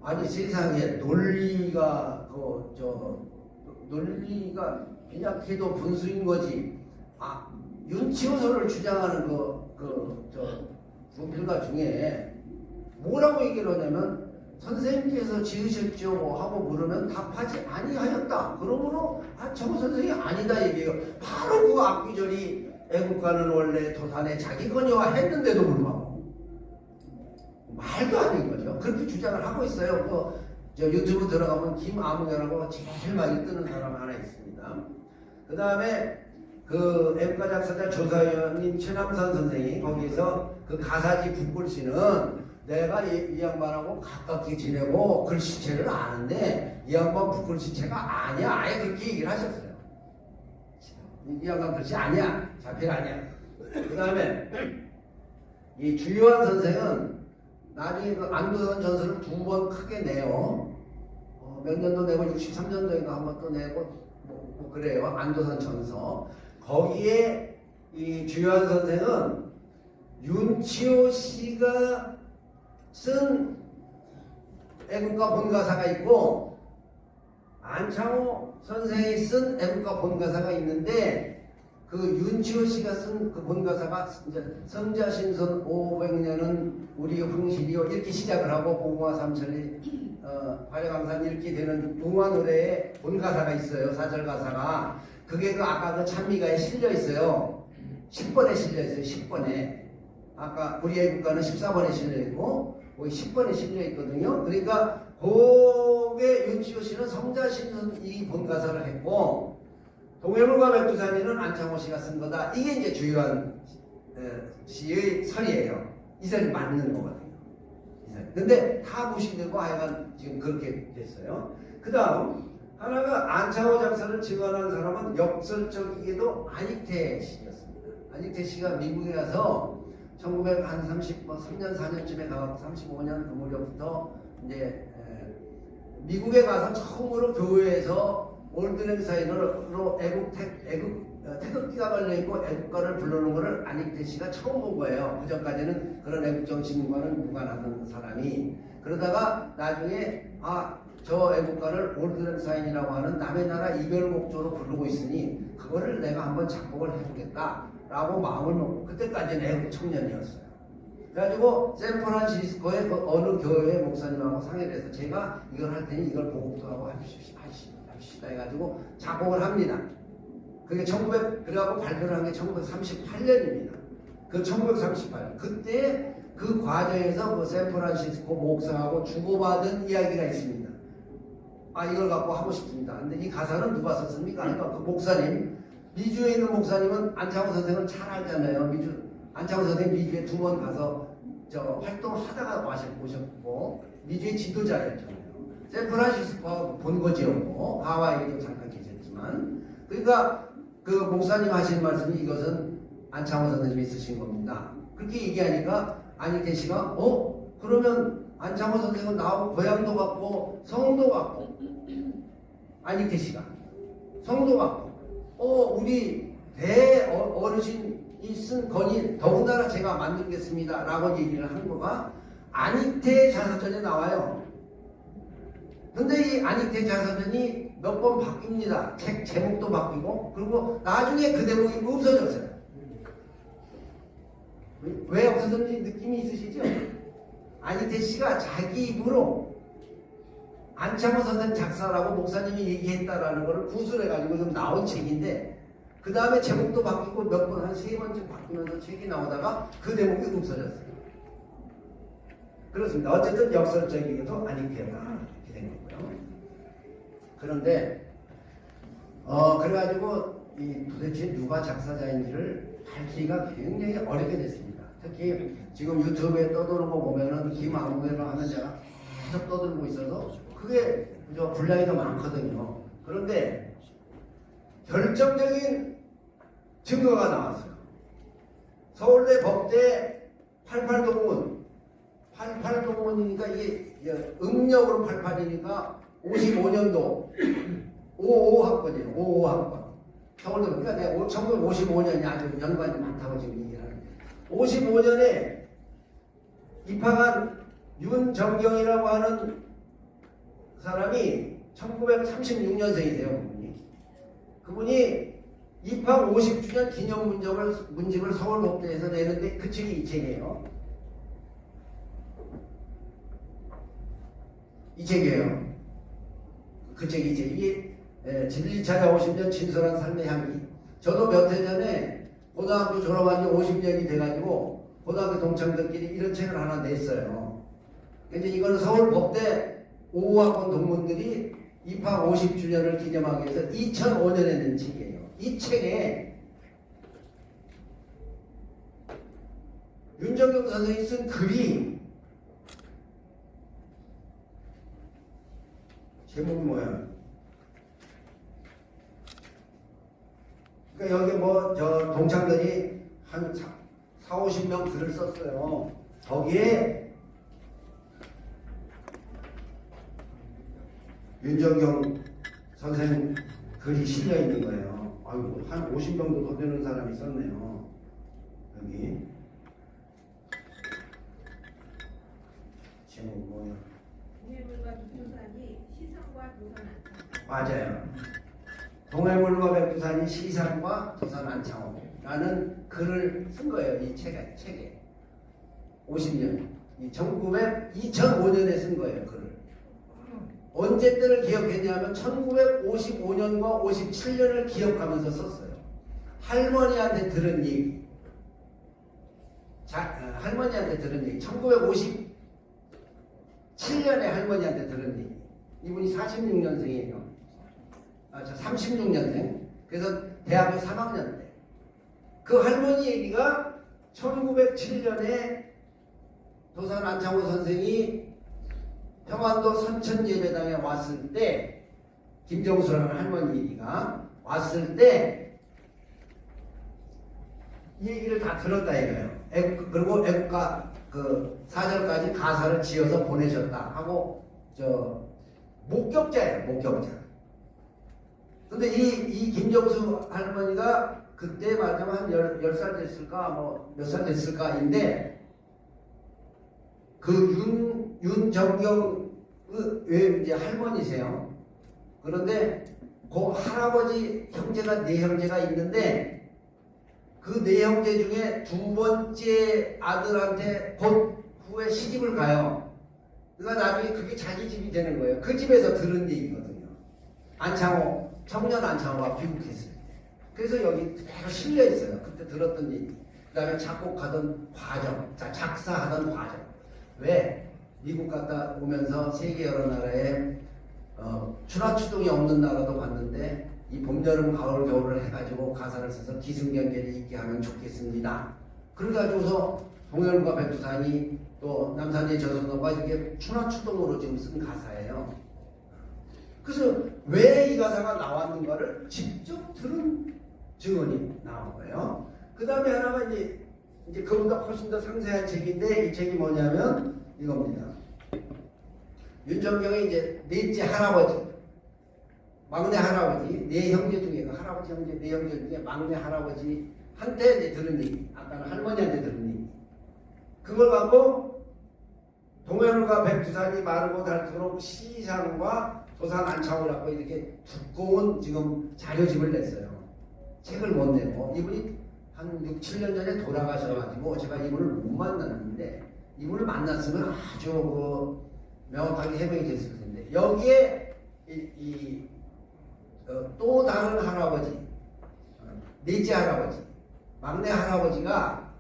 아니 세상에 논리가 빈약해도 분수인 거지. 윤치호설을 주장하는 분필가 중에 뭐라고 얘기를 하냐면 선생님께서 지으셨죠 하고 물으면 답하지 아니하였다. 그러므로 안창호 선생이 아니다 얘기해요. 바로 그 앞구절이 애국가는 원래 도산의 자기 건의와 했는데도 불구하고 말도 아닌 거죠. 그렇게 주장을 하고 있어요. 유튜브 들어가면 김아무개라고 제일 많이 뜨는 사람 하나 있습니다. 그 다음에 그 애국가 작사자 조사위원인 최남선 선생이 거기서 그 가사지 북글씨는 내가 이 양반하고 가깝게 지내고 글씨체를 아는데 이 양반 북글씨체가 아니야. 아예 그렇게 얘기를 하셨어요. 이 양반 글씨 아니야. 자필 아니야. 그 다음에 이 주요한 선생은 나중에 그 안도선 전설을 2번 크게 내요. 몇 년도 내고 63년도인가 한 번 또 내고 뭐 그래요. 안도선 전서. 거기에 이 주요한 선생은 윤치호 씨가 쓴 애국가 본가사가 있고 안창호 선생이 쓴 애국가 본가사가 있는데 그 윤치호 씨가 쓴 그 본가사가 이제 성자신선 500년은 우리 흥실이요 이렇게 시작을 하고 고궁화 삼천리 화려강산 이렇게 되는 웅화노래의 본가사가 있어요. 사절가사가 그게 아까 그 찬미가에 실려 있어요. 10번에 실려 있어요. 10번에 아까 우리 애국가는 14번에 실려 있고 거기 10번에 실려 있거든요. 그러니까 그게 윤치호 씨는 성자신선 이 본가사를 했고 동해물과 백두산이는 안창호 씨가 쓴 거다. 이게 이제 주요한 시의 설이에요. 이 설이 맞는 거거든요. 근데 다 무시되고 하여간 지금 그렇게 됐어요. 그 다음 하나가 안창호 작사를 증언한 사람은 역설적이게도 안익태 씨였습니다. 안익태 씨가 미국에 가서 1933년 4년쯤에 가서 35년 그 무렵부터 이제 미국에 가서 처음으로 교회에서 올드랭 사인으로 태극기가 걸려있고 애국가를 부르는 것을 안익태 씨가 처음 본 거예요. 그 전까지는 그런 애국정신과는 무관하던 사람이. 그러다가 나중에 저 애국가를 올드랭 사인이라고 하는 남의 나라 이별곡조로 부르고 있으니 그거를 내가 한번 작곡을 해보겠다라고 마음을 먹고 그때까지는 애국 청년이었어요. 그래가지고 샌프란시스코의 그 어느 교회 목사님하고 상의를 해서 제가 이걸 할 테니 이걸 보곡도 하고 합시다 해가지고 작곡을 합니다. 그게 그래갖고 발표를 한 게 1938년입니다. 그 1938년. 그때 그 과정에서 그 샌프란시스코 목사하고 주고받은 이야기가 있습니다. 아, 이걸 갖고 하고 싶습니다. 근데 이 가사는 누가 썼습니까? 그러니까 그 목사님, 미주에 있는 목사님은 안창호 선생을 잘 알잖아요. 안창호 선생님 미주에 2번 가서 활동하다가 오셨고, 미주의 지도자였잖아요. 샌프란시스코 본거지였고, 하와이에도 잠깐 계셨지만, 그러니까 그 목사님 하시는 말씀이 이것은 안창호 선생님이 쓰신 겁니다. 그렇게 얘기하니까 안익태 씨가 그러면 안창호 선생은 나하고 고향도 같고 성도 같고 안익태 씨가 성도 같고 우리 어르신이 쓴 건이 더군다나 제가 만들겠습니다 라고 얘기를 한 거가 안익태 자서전에 나와요. 근데 이 안익태 자서전이 몇 번 바뀝니다. 책 제목도 바뀌고 그리고 나중에 그 대목이 없어졌어요. 왜 없어졌는지 느낌이 있으시죠? 안익태 씨가 자기 입으로 안창호 선생 작사라고 목사님이 얘기했다라는 것을 구술해가지고 좀 나온 책인데 그 다음에 제목도 바뀌고 몇 번 한 3번쯤 바뀌면서 책이 나오다가 그 대목이 없어졌어요. 그렇습니다. 어쨌든 역설적이게도 안익태가 이렇게 된 거고요. 그런데 그래가지고 도대체 누가 작사자인지를 밝히기가 굉장히 어렵게 됐습니다. 특히 지금 유튜브에 떠도는 거 보면은 김아무개로 하는 자가 계속 떠들고 있어서 그게 분량이 더 많거든요. 그런데 결정적인 증거가 나왔어요. 서울대 법대 88동문 88동문이니까 이게 음력으로 88이니까 55년도 55학번이에요. 55학번. 서울대 그러니까 내가 1955년이 아주 연관이 많다고 지금 얘기를 하는데 55년에 입학한 윤정경이라고 하는 사람이 1936년생이세요. 그분이 입학 50주년 기념 문집을 서울법대에서 내는데 그 책이 이 책이에요. 이 책이에요. 그 책이 이게 진리 찾아오신 전 진솔한 삶의 향기. 저도 몇 해 전에 고등학교 졸업한 지 50년이 돼가지고 고등학교 동창들끼리 이런 책을 하나 냈어요. 근데 이거는 서울법대 55학번 동문들이 입학 50주년을 기념하기 위해서 2005년에 낸 책이에요. 이 책에 윤정경 선생이 쓴 글이 제목이 뭐야? 그러니까 여기 동창들이 한 40-50명 글을 썼어요. 거기에 윤정경 선생 글이 실려 있는 거예요. 아이고, 한 50명도 더 되는 사람이 썼네요. 여기 제목 뭐야?
동해물과 백두산이 시상과 도산 안창호.
맞아요. 동해물과 백두산이 시상과 도산 안창호라는 글을 쓴 거예요. 이 책에 50년 2005년에 쓴 거예요. 글을 언제 때를 기억했냐면 1955년과 57년을 기억하면서 썼어요. 할머니한테 들은 얘기. 할머니한테 들은 얘기. 1957년에 할머니한테 들은 얘기. 이분이 46년생이에요. 36년생. 그래서 대학교 3학년 때. 그 할머니 얘기가 1907년에 도산 안창호 선생이 평안도 선천예배당에 왔을 때 김정수라는 할머니 얘기가 왔을 때 이 얘기를 다 들었다 이거예요. 그리고 애국가 그 4절까지 가사를 지어서 보내셨다 하고 목격자예요. 목격자. 근데 이 김정수 할머니가 그때 말하자면 한 10살 됐을까 몇 살 됐을까인데 그 윤정경의 왜 이제 할머니세요. 그런데 그 할아버지 형제가 네 형제가 있는데 그 네 형제 중에 두 번째 아들한테 곧 후에 시집을 가요. 그러니까 나중에 그게 자기 집이 되는 거예요. 그 집에서 들은 얘기거든요. 안창호, 청년 안창호가 귀국했을 때. 그래서 여기 그대로 실려 있어요. 그때 들었던 얘기. 그 다음에 작곡하던 과정, 작사하던 과정. 왜? 미국 갔다 오면서 세계 여러 나라에 출하추동이 없는 나라도 봤는데 이 봄, 여름, 가을, 겨울을 해가지고 가사를 써서 기승전결이 있게 하면 좋겠습니다. 그래가지고서 동해물과 백두산이 또 남산의 저선호가 이게 출하추동으로 지금 쓴 가사예요. 그래서 왜 이 가사가 나왔는가를 직접 들은 증언이 나온 거예요. 그 다음에 하나가 이제 그보다 훨씬 더 상세한 책인데 이 책이 뭐냐면 이겁니다. 윤정경의 이제 넷째 할아버지, 막내 할아버지, 네 형제 중에 그 할아버지 형제 네 형제 중에 막내 할아버지 한테 이제 들은 얘기, 아까는 할머니한테 들은 얘기. 그걸 갖고 동해물과 백두산이 마르고 닳도록 시상과 도산 안창을 갖고 이렇게 두꺼운 지금 자료집을 냈어요. 책을 못 내고 이분이 한 6, 7년 전에 돌아가셔가지고 제가 이분을 못 만났는데 이분을 만났으면 아주 명확하게 해명이 됐을 텐데 여기에 또 다른 할아버지, 넷째 할아버지, 막내 할아버지가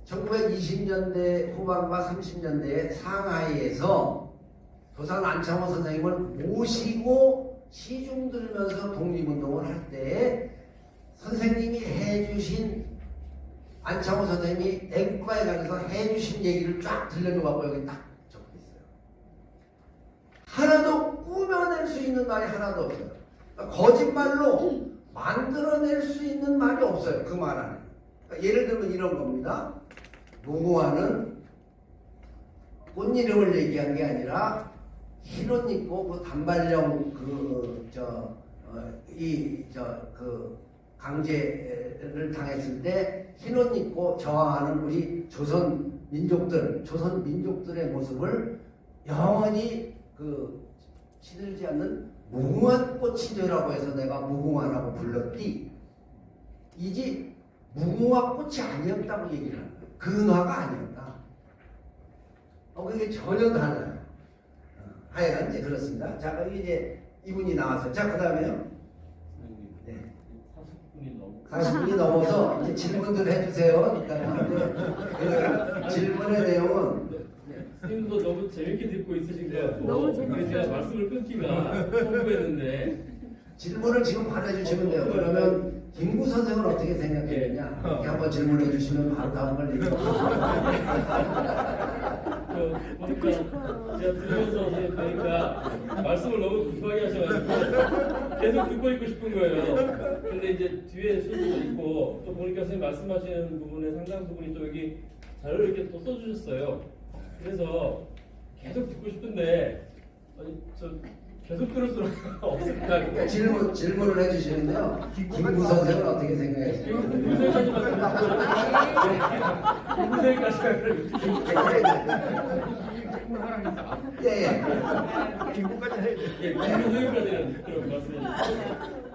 1920년대 후반과 30년대에 상하이에서 도산 안창호 선생님을 모시고 시중 들으면서 독립운동을 할 때 선생님이 해주신 안창호 선생님이 애국가에 가서 해주신 얘기를 쫙 들려줘갖고 여기 딱 적혀있어요. 하나도 꾸며낼 수 있는 말이 하나도 없어요. 그러니까 거짓말로 만들어낼 수 있는 말이 없어요. 그 말 안에. 그러니까 예를 들면 이런 겁니다. 무궁화는 꽃 이름을 얘기한 게 아니라 흰옷 입고 그 단발령 강제를 당했을 때 흰옷 입고 저항하는 우리 조선 민족들의 모습을 영원히 시들지 않는 무궁화꽃이 되라고 해서 내가 무궁화라고 불렀디. 이제 무궁화꽃이 아니었다고 얘기를 하는 거예요. 근화가 아니었다. 그게 전혀 달라요. 하여간 이제 그렇습니다. 자, 이제 이분이 나와서 자, 그 다음에요. 네. 40분이 넘어서 이제 질문들 해주세요. 일단 질문의 내용은
선생님도 너무 재밌게 듣고 있으신 것 같고 너무 재밌어요. 제가 말씀을 끊기가 성공했는데
질문을 지금 바로 해주시면 돼요. 그러면 김구 선생은 어떻게 생각했느냐 이렇게 한번 질문해 주시면 바로 다음 걸
보니까 제가 들으면서 보니까 말씀을 너무 구수하게 하셔가지고 계속 듣고 있고 싶은 거예요. 근데 이제 뒤에 순서도 있고 또 보니까 선생님 말씀하시는 부분의 상당 부분이 또 여기 자료를 이렇게 또 써주셨어요. 그래서 계속 듣고 싶은데 저 계속 들을 수는 없을까?
질문을 해주시는데요. 김구 선생은 어떻게 생각하세요?
김구 선생까지만
예.
김구까지 해야 돼. 예, 김구 선생까지는 그런 말씀해주세요.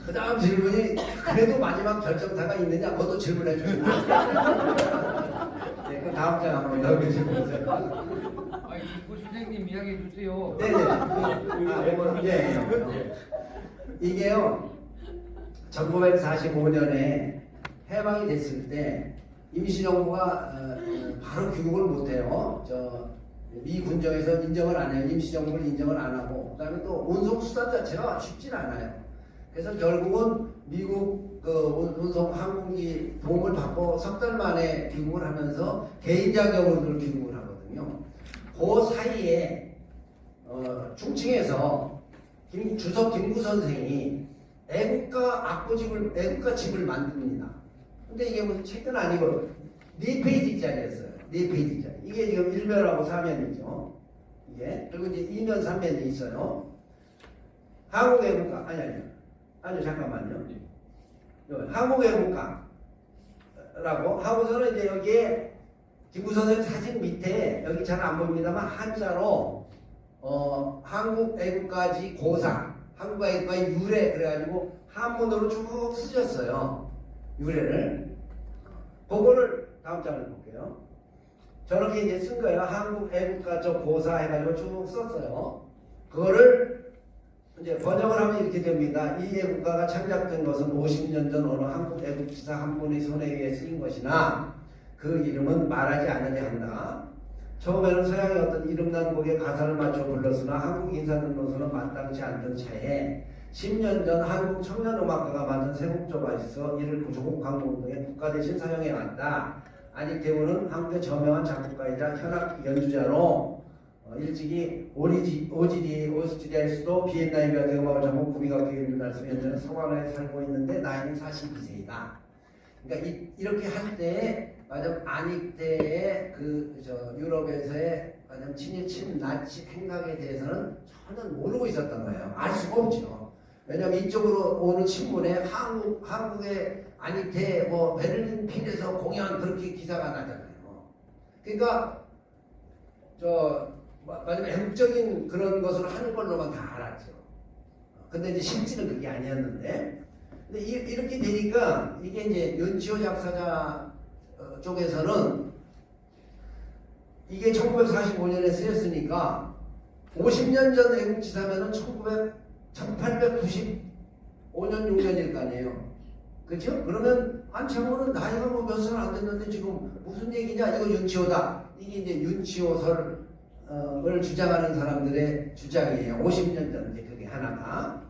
그 다음 질문이 그래도 마지막 결정타가 있느냐? 그것도 질문해 주시면 네, 그 다음 장 한번 여기 질문해주세요.
김구 선생님 이야기해 주세요.
네네. 예. 이게요. 1945년에 해방이 됐을 때 임시정부가 바로 귀국을 못해요. 미 군정에서 인정을 안 해요. 임시정부를 인정을 안 하고 그다음에 또 운송 수단 자체가 쉽진 않아요. 그래서 결국은 미국 운송 항공기 도움을 받고 석 달 만에 귀국을 하면서 개인 자격으로 귀국을 하거든요. 그 사이에 중층에서 주석 김구 선생이 애국가 집을 만듭니다. 근데 이게 무슨 책은 아니고 4페이지짜리였어요. 4페이지짜리. 이게 지금 1면하고 4면이죠. 이게. 그리고 이제 2면, 3면이 있어요. 한국애국가, 아니, 잠깐만요. 한국애국가라고 하고서는 이제 여기에 김구 선생 사진 밑에 여기 잘 안 보입니다만 한자로 한국 애국가지 고사, 한국 애국가의 유래 그래가지고 한문으로 쭉 쓰셨어요. 유래를. 그거를 다음 장을 볼게요. 저렇게 이제 쓴 거예요. 한국 애국가 저 고사 해가지고 쭉 썼어요. 그거를 이제 번역을 하면 이렇게 됩니다. 이 애국가가 창작된 것은 50년 전 어느 한국 애국지사 한 분의 손에 의해 쓰인 것이나 그 이름은 말하지 않으려 한다. 처음에는 서양의 어떤 이름난 곡에 가사를 맞춰 불렀으나 한국 인사등록서는 마땅치 않던 차에 10년 전 한국 청년음악가가 만든 세곡조가 있어 이를 조국 광고운동에 국가 대신 사용해 왔다. 아직 대부는 한국의 저명한 작곡가이자 현악 연주자로 일찍이 오스트리아의 수도 비엔나에 비하여 음악을 전공 구미각기 연주날수 현재는 서관에 살고 있는데 나이는 42세이다. 그러니까 이렇게 할 때에 맞아 안익 때의 유럽에서의 맞아 친일 나치 행각에 대해서는 전혀 모르고 있었던 거예요. 알 수가 없죠. 왜냐하면 이쪽으로 오는 친문에 한국의 안익태 뭐 베를린 필에서 공연 그렇게 기사가 나잖아요. 그러니까 마지막 애국적인 그런 것을 하는 걸로만 다 알았죠. 근데 이제 실질은 그게 아니었는데, 근데 이렇게 되니까 이게 이제 윤치호 작사자 쪽에서는 이게 1945년에 쓰였으니까 50년 전 애국지사면은 1895년 6년일 거 아니에요. 그렇죠? 그러면 한참으로는 나이가 뭐 몇 살 안 됐는데 지금 무슨 얘기냐? 이거 윤치호다. 이게 이제 윤치호설을 주장하는 사람들의 주장이에요. 50년 전 이제 그게 하나가.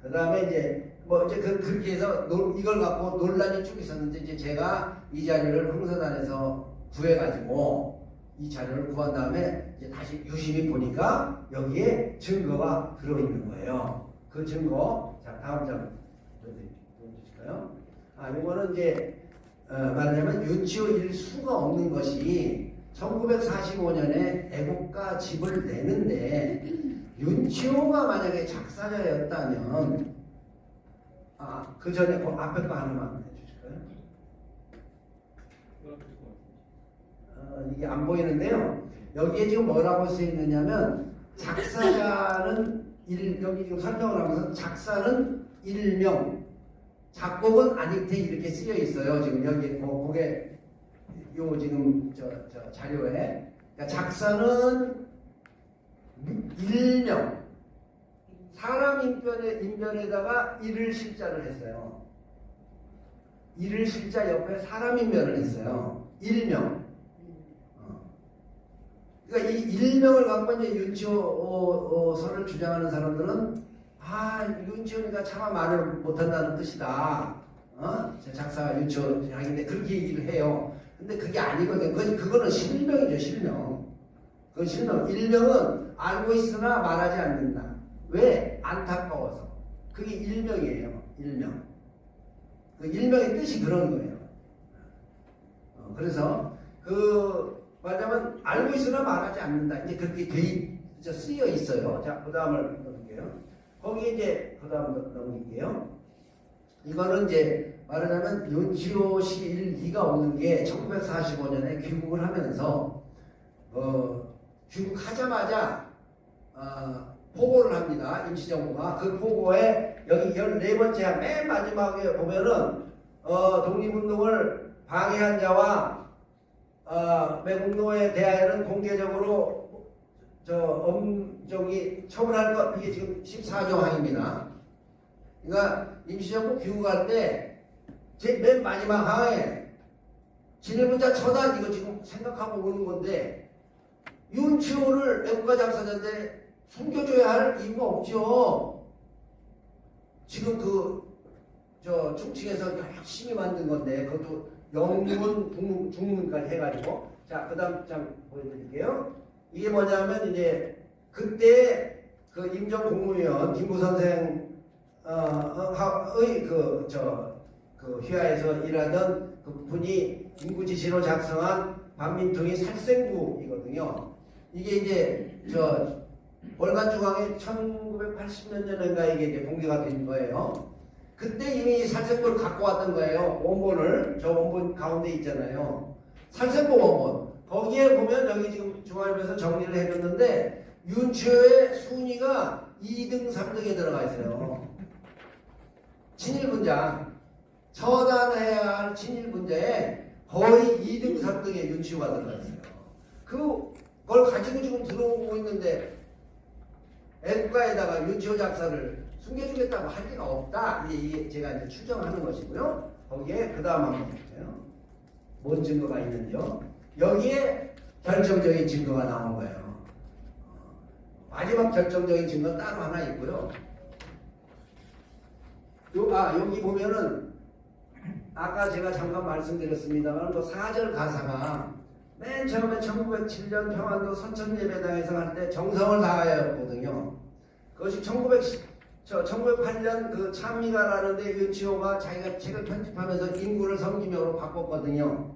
그 다음에 이제 뭐 이제 그렇게 해서 이걸 갖고 논란이 쭉 있었는데 이제 제가 이 자료를 흥서단에서 구해가지고 이 자료를 구한 다음에 이제 다시 유심히 보니까 여기에 증거가 들어있는 거예요. 그 증거, 자 다음 장 보여주실까요? 이거는 이제 말하자면 윤치호 일수가 없는 것이 1945년에 애국가 집을 내는데 윤치호가 만약에 작사자였다면 그 전에 그 앞에 거 하나만 해주실까요? 이게 안 보이는데요. 여기에 지금 뭐라고 쓰여 있느냐면 작사자는 여기 지금 설명을 하면서 작사는 일명, 작곡은 안익태 이렇게 쓰여 있어요. 지금 여기 그게 요 지금 저 자료에 그러니까 작사는 일명, 사람 인변에다가 일을 실자를 했어요. 일을 실자 옆에 사람 인변을 했어요. 일명. 그러니까 이 일명을 갖고 이제 윤치호설을 주장하는 사람들은 윤치호니까 차마 말을 못한다는 뜻이다. 작사가 윤치호 하긴데 그렇게 얘기를 해요. 근데 그게 아니거든. 그거는 실명이죠, 실명. 그 실명. 일명은 알고 있으나 말하지 않는다. 왜? 안타까워서. 그게 일명이에요. 일명. 그 일명의 뜻이 그런 거예요. 그래서 말하자면 알고 있으나 말하지 않는다. 이제 그렇게 쓰여 있어요. 자, 그 다음을 넘길게요. 거기에 이제 그 다음 넘길게요. 이거는 이제 말하자면 윤치호 씨 일기가 없는 게 1945년에 귀국을 하면서 귀국하자마자 포고를 합니다. 임시정부가. 그 포고에 여기 14번째 맨 마지막에 보면은 독립운동을 방해한 자와 매국노에 대하여는 공개적으로 엄정히 처벌할 것, 이게 지금 14조 항입니다. 그러니까 임시정부 귀국할 때 맨 마지막 항에 진일문자 처단 이거 지금 생각하고 오는 건데 윤치호를 애국가 작사자인데 숨겨줘야 할 이유가 없죠. 지금 충칭에서 열심히 만든 건데 그것도 영문, 중문까지 해가지고. 자, 그 다음 장 보여드릴게요. 이게 뭐냐면 이제 그때 그 임정 국무위원 김구 선생 휘하에서 일하던 그 분이 임구 지시로 작성한 반민통이 살생부이거든요. 이게 이제 월간중앙에 1980년대인가 이게 이제 공개가 된 거예요. 그때 이미 살생부를 갖고 왔던 거예요. 원본을. 저 원본 가운데 있잖아요. 살생부 원본. 거기에 보면 여기 지금 중앙일보에서 정리를 해줬는데 윤치호의 순위가 2등, 3등에 들어가 있어요. 친일분자 처단해야 할 친일분자에 거의 2등, 3등에 윤치호가 들어가 있어요. 그걸 가지고 지금 들어오고 있는데 애국가에다가 윤치호 작사를 숨겨주겠다고 할 리가 없다. 이게 제가 이제 추정하는 것이고요. 거기에 그 다음 한번 볼게요. 뭔 증거가 있는지요? 여기에 결정적인 증거가 나온 거예요. 마지막 결정적인 증거 따로 하나 있고요. 여기 보면은 아까 제가 잠깐 말씀드렸습니다만 그 4절 가사가 맨 처음에 1907년 평안도 선천예배당에서 할 때 정성을 다하였거든요. 그것이 1908년 그 찬미가라는데 윤치호가 자기가 책을 편집하면서 인구를 섬기며로 바꿨거든요.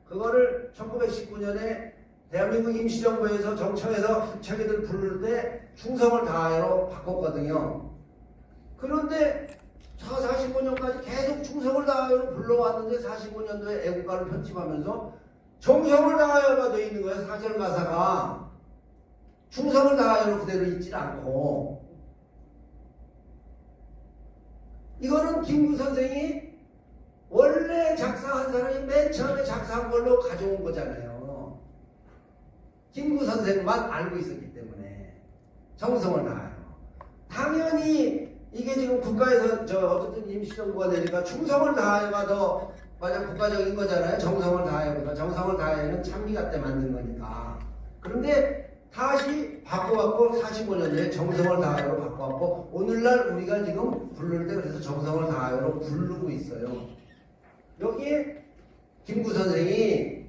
그거를 1919년에 대한민국 임시정부에서 정청에서 책을 부를 때 충성을 다하여로 바꿨거든요. 그런데 45년까지 계속 충성을 다하여로 불러왔는데 45년도에 애국가를 편집하면서 정성을 다하여가 되어 있는 거예요. 4절 가사가 충성을 다하여로 그대로 있질 않고, 이거는 김구 선생이 원래 작사한 사람이 맨 처음에 작사한 걸로 가져온 거잖아요. 김구 선생만 알고 있었기 때문에 정성을 다하여. 당연히 이게 지금 국가에서 어쨌든 임시정부가 되니까 충성을 다하여가 더 맞아 국가적인 거잖아요. 정성을 다하여보다. 정성을 다하여는 찬미가 때 만든 거니까. 그런데 다시 바꿔갖고 45년에 정성을 다하여로 바꿔갖고 오늘날 우리가 지금 부를 때 그래서 정성을 다하여로 부르고 있어요. 여기에 김구 선생이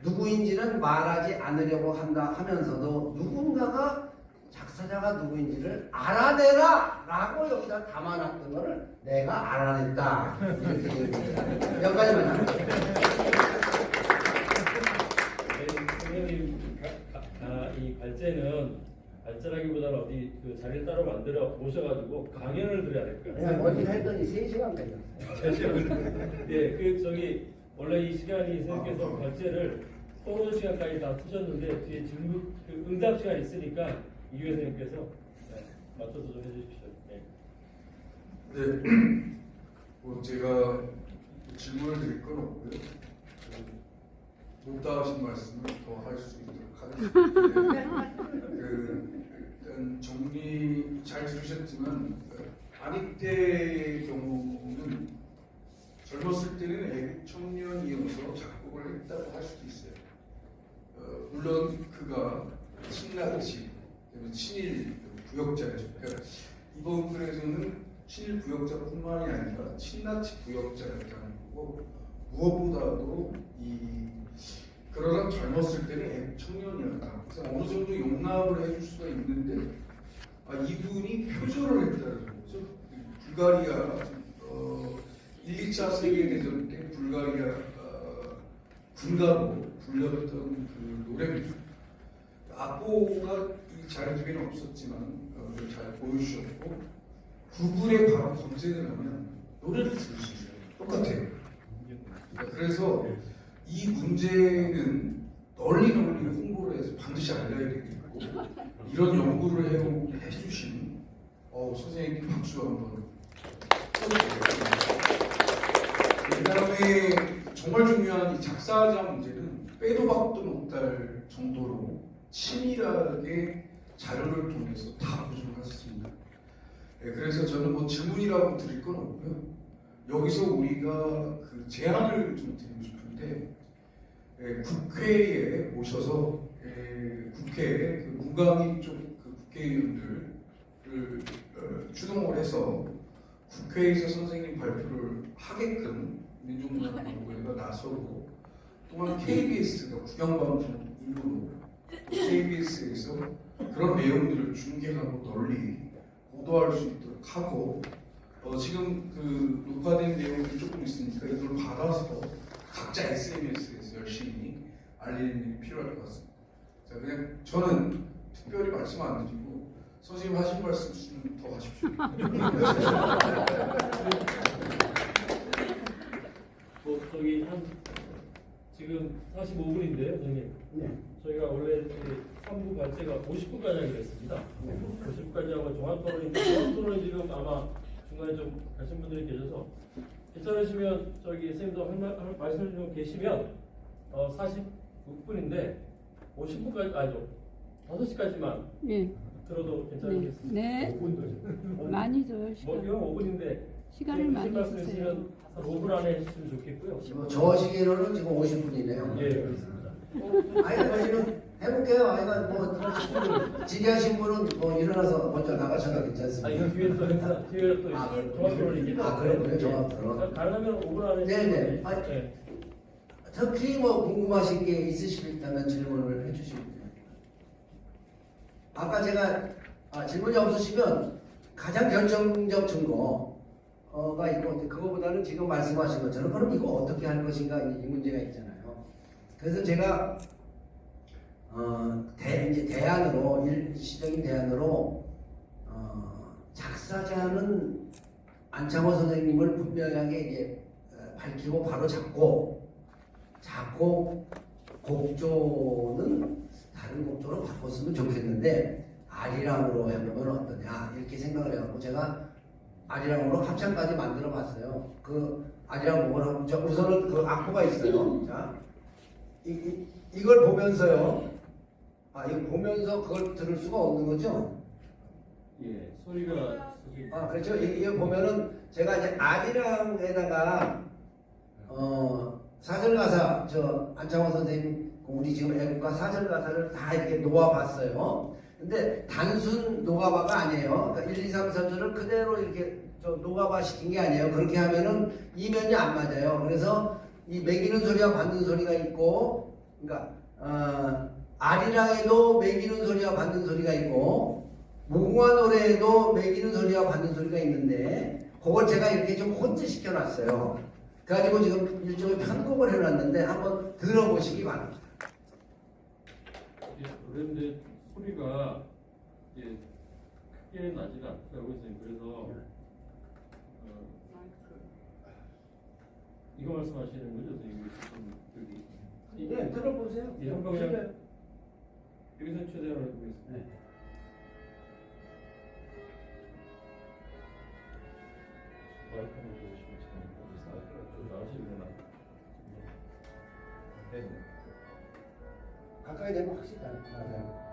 누구인지는 말하지 않으려고 한다 하면서도 누군가가 작사자가 누구인지를 알아내라 라고 여기다 담아놨던 거를 내가 알아냈다 이렇게 얘기합니다. 몇 가지만 합니다.
선생님 이 발제는 발제라기보다는 어디 그 자리를 따로 만들어 모셔가지고 강연을 드려야 될 것 같아요.
그냥 어디 했더니 3시간 걸렸어요.
예, 그 저기 원래 이 시간이 선생님께서 발제를 토론 시간까지 다 푸셨는데 뒤에 질문 그 응답 시간 있으니까 이규현 선생님께서 맞춰서 좀 해주십시오.
네, 뭐 제가 질문을 드릴 건 없고요. 못다하신 말씀을 더 할 수 있도록 하겠습니다. 일단 정리 잘 들으셨지만 아니 때의 경우는 젊었을 때는 애국 청년이어서 작곡을 했다고 할 수도 있어요. 물론 그가 친나치 친일 부역자죠. 그러니까 이번 글에서는 친일 부역자뿐만이 아니라 친나치 부역자였다는 거고, 무엇보다도 그러나 젊었을 때는 애국 청년이었다. 그래서 어느 정도 용납을 해줄 수가 있는데 이분이 표절을 했다는 거죠. 불가리아 1, 2차 세계대전 때 불가리아 군가로 불렸던 그 노래입니다. 악보가 이 자료집에는 없었지만 잘 보여주셨고, 구글에 바로 검색을 하면 노래를 들을 수 있어요. 똑같아요. 그래서 이 문제는 널리 홍보를 해서 반드시 알려야 되겠고, 이런 연구를 해주신 선생님께 박수 한번 쳐주세요. 그 다음에 정말 중요한 이 작사자 문제는 빼도 박도 못할 정도로 치밀하게 자료를 통해서 다 보존했습니다. 그래서 저는 뭐 질문이라고 드릴 건 없고요. 여기서 우리가 그 제안을 좀 드리고 싶은데, 국회에 모셔서 국회에 그 무강인 쪽 그 국회의원들을 추동을 해서 국회에서 선생님 발표를 하게끔 민족문화본부가 나서고, 또한 KBS가 국영방송 인도로 KBS에서 그런 내용들을 중계하고 널리 보도할 수 있도록 하고, 지금 그 녹화된 내용이 조금 있으니까 이걸 받아서 각자 SNS에서 열심히 알리는 일이 필요할 것 같습니다. 자, 그냥 저는 특별히 말씀 안 드리고 선생님 하신 말씀 더 하십시오.
뭐 저기 지금 지금 45분인데요, 선생님.
네.
저희가 원래 3부 발제가 50분까지 하기로 했습니다. 50분까지 하고 종합토론인데 종합토론은 지금 아마 중간에 좀 가신 분들이 계셔서 괜찮으시면 저기 선생님도 말씀 좀 계시면 46분인데 50분까지 아니죠. 5시까지만
예.
들어도 괜찮겠습니다.
네.
5분
많이 줘요.
뭐
시간.
이건 5분인데
시간을 많이
말씀
주세요.
있으면 한 5분 안에 해주시면 좋겠고요.
지금 저 시계로는 지금 50분이네요.
예, 그렇습니다.
아이가 지금 해볼게요. 아이가 뭐 질의하신 분은 뭐 일어나서 먼저 나가셔도 괜찮습니다.
아, 이거 뒤에 또 행사, 뒤에 또
아,
종합토론이 있기 때문에.
그렇군요. 종합토론.
가능하면 5분 안에
네네.
해주시면
아니,
네.
특히 뭐 궁금하신 게 있으시다면 질문을 해주시면 돼요. 아까 제가 질문이 없으시면 가장 결정적 증거가 있고 그거보다는 지금 말씀하신 것처럼 그럼 이거 어떻게 할 것인가 이 문제가 있잖아요. 그래서 제가 이제 대안으로 일시적인 대안으로 작사자는 안창호 선생님을 분명하게 이제 밝히고 바로 잡고 작곡 곡조는 다른 곡조로 바꿨으면 좋겠는데 아리랑으로 해보면 어떠냐 이렇게 생각을 해갖고 제가 아리랑으로 합창까지 만들어 봤어요. 그 아리랑 곡을 우선은 그 악보가 있어요. 자, 이걸 보면서요. 이거 보면서 그걸 들을 수가 없는 거죠?
예, 소리가
그렇죠. 이거 보면은 제가 이제 아리랑에다가 사절가사 안창호 선생님 우리 지금 애국가 사절가사를 다 이렇게 놓아봤어요. 근데 단순 녹아봐가 아니에요. 그러니까 1, 2, 3, 4절을 그대로 이렇게 녹아봐 시킨 게 아니에요. 그렇게 하면은 이면이 안 맞아요. 그래서 이 매기는 소리와 받는 소리가 있고, 그러니까 아리랑에도 매기는 소리와 받는 소리가 있고, 무궁화 노래에도 매기는 소리와 받는 소리가 있는데, 그걸 제가 이렇게 좀 혼재시켜 놨어요. 그래가지고 지금 일종의 편곡을 해놨는데 한번 들어보시기 바랍니다.
예, 그런데 소리가 이게 크게 나지가 않더라고요, 선생님. 그래서 이거 말씀하시는 거죠, 선생님? 여기
네, 들어보세요.
예, 한번 그냥 여기서 최대한 해보겠습니다.
네.
마이크 한번 주시면 참 나오시려나? 네.
가까이 대면 확실히 나요.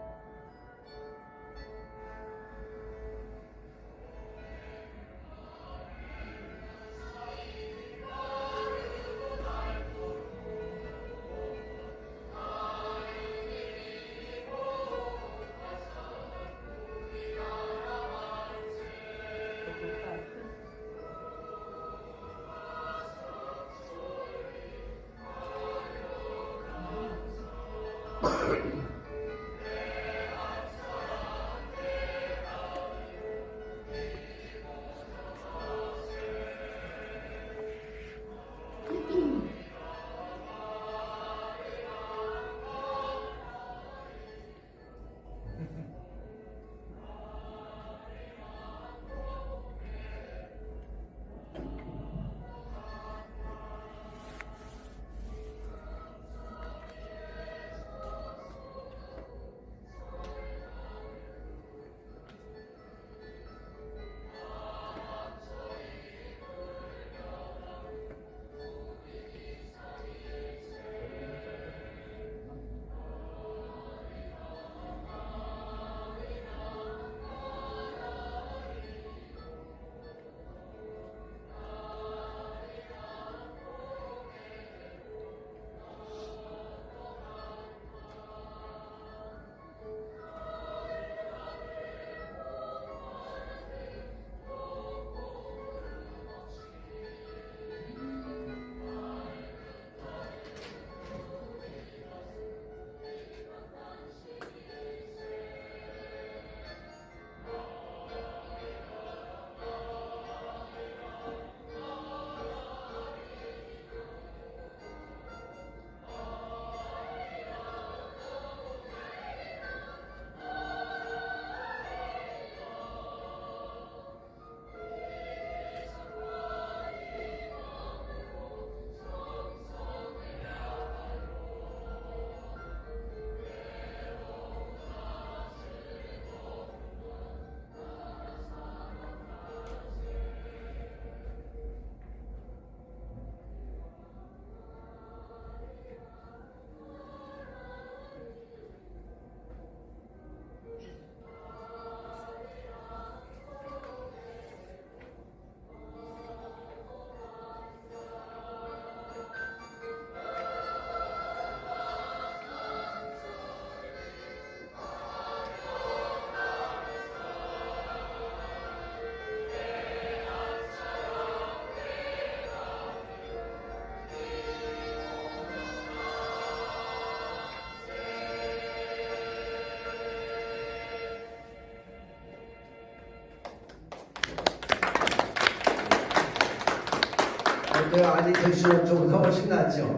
내가 아니 대시옥 쪽보다 훨씬 낫죠.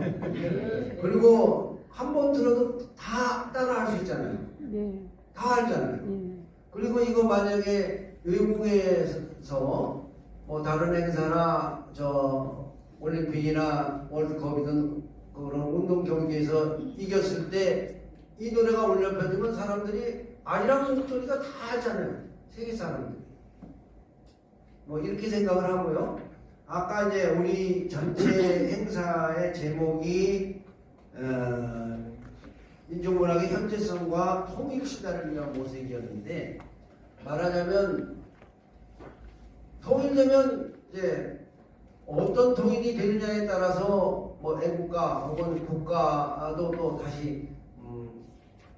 그리고 한 번 들어도 다 따라 할 수 있잖아요.
네.
다 알잖아요.
네.
그리고 이거 만약에 외국에서 뭐 다른 행사나 저 올림픽이나 월드컵이든 그런 운동 경기에서 이겼을 때 이 노래가 올려 펴지면 사람들이 아리랑 소리가 다 하잖아요. 세계 사람들이. 뭐 이렇게 생각을 하고요. 아까 이제 우리 전체 행사의 제목이 민족문학의 현재성과 통일시대를 위한 모색이었는데 말하자면 통일되면 이제 어떤 통일이 되느냐에 따라서 뭐 애국가 혹은 국가도 또 다시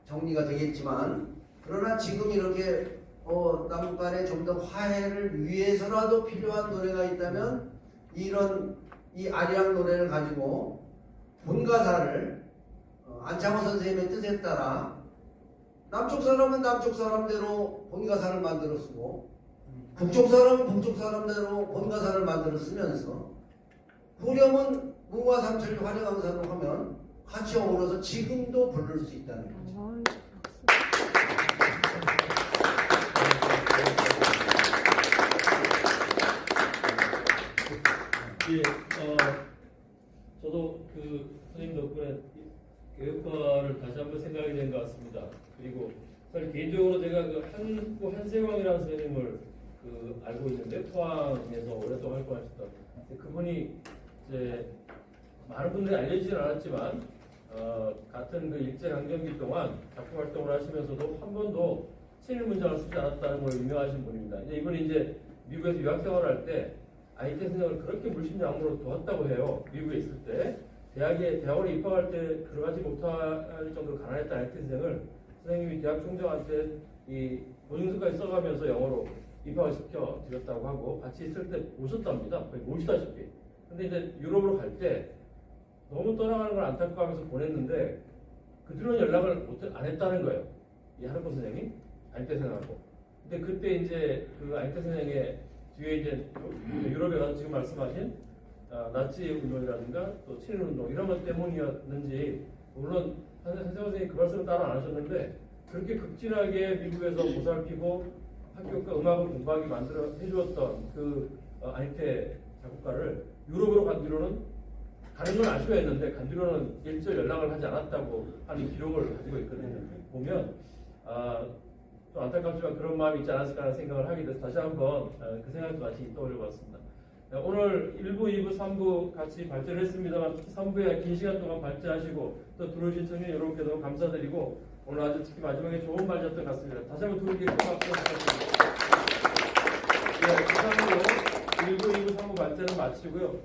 정리가 되겠지만 그러나 지금 이렇게 남북 간에 좀 더 화해를 위해서라도 필요한 노래가 있다면 이런 이 아리랑 노래를 가지고 본가사를 안창호 선생님의 뜻에 따라 남쪽 사람은 남쪽 사람대로 본가사를 만들어 쓰고 북쪽 사람은 북쪽 사람대로 본가사를 만들어 쓰면서 후렴은 문화삼천리 화려강사로 하면 같이 어우러서 지금도 부를 수 있다는 거죠.
예, 저도 그 선생님 덕분에 교육과를 다시 한번 생각이 된 것 같습니다. 그리고 사실 개인적으로 제가 그 한세광이라는 선생님을 알고 있는데 포항에서 오랫동안 활동하셨던 그분이 이제 많은 분들이 알려지진 않았지만 같은 그 일제강점기 동안 작품 활동을 하시면서도 한 번도 친일 문장을 쓰지 않았다는 걸로 유명하신 분입니다. 이분이 이제 미국에서 유학 생활을 할 때 아이템 생각을 그렇게 물심양으로 도왔다고 해요. 미국에 있을 때 대학원에 입학할 때 들어가지 못할 정도로 가난했던 아이템 생을 선생님이 대학 총장한테 이 보증서까지 써가면서 영어로 입학을 시켜 드렸다고 하고 같이 있을 때 오셨답니다. 거의 모시다시피. 근데 이제 유럽으로 갈 때 너무 떠나가는 걸 안타까워하면서 보냈는데 그 뒤로는 연락을 안 했다는 거예요. 이 하르코 선생이 아이템 생하고. 근데 그때 이제 그 아이템 선생의 뒤에 이제 유럽에 가서 지금 말씀하신 나치 운동이라든가 또 친일 운동 이런 것 때문이었는지 물론 한세원 선생님이 그 말씀을 따로 안 하셨는데 그렇게 극진하게 미국에서 보살피고 학교과 음악을 공부하게 만들어 해주었던 그 아이테 작곡가를 유럽으로 간 뒤로는 가는 건 아쉬워했는데 간 뒤로는 일절 연락을 하지 않았다고 하는 기록을 가지고 있거든요. 보면 좀 안타깝지만 그런 마음이 있지 않았을까 하는 생각을 하게 돼서 다시 한번 그 생각도 같이 떠올려봤습니다. 오늘 1부, 2부, 3부 같이 발전을 했습니다만 3부에 긴 시간 동안 발전하시고 또 들어오신 청년 여러분께 너무 감사드리고 오늘 아주 특히 마지막에 좋은 발전했던 것 같습니다. 다시 한번 두 분께 큰 박수 부탁드립니다. 네, 이상으로 1부, 2부, 3부 발전을 마치고요.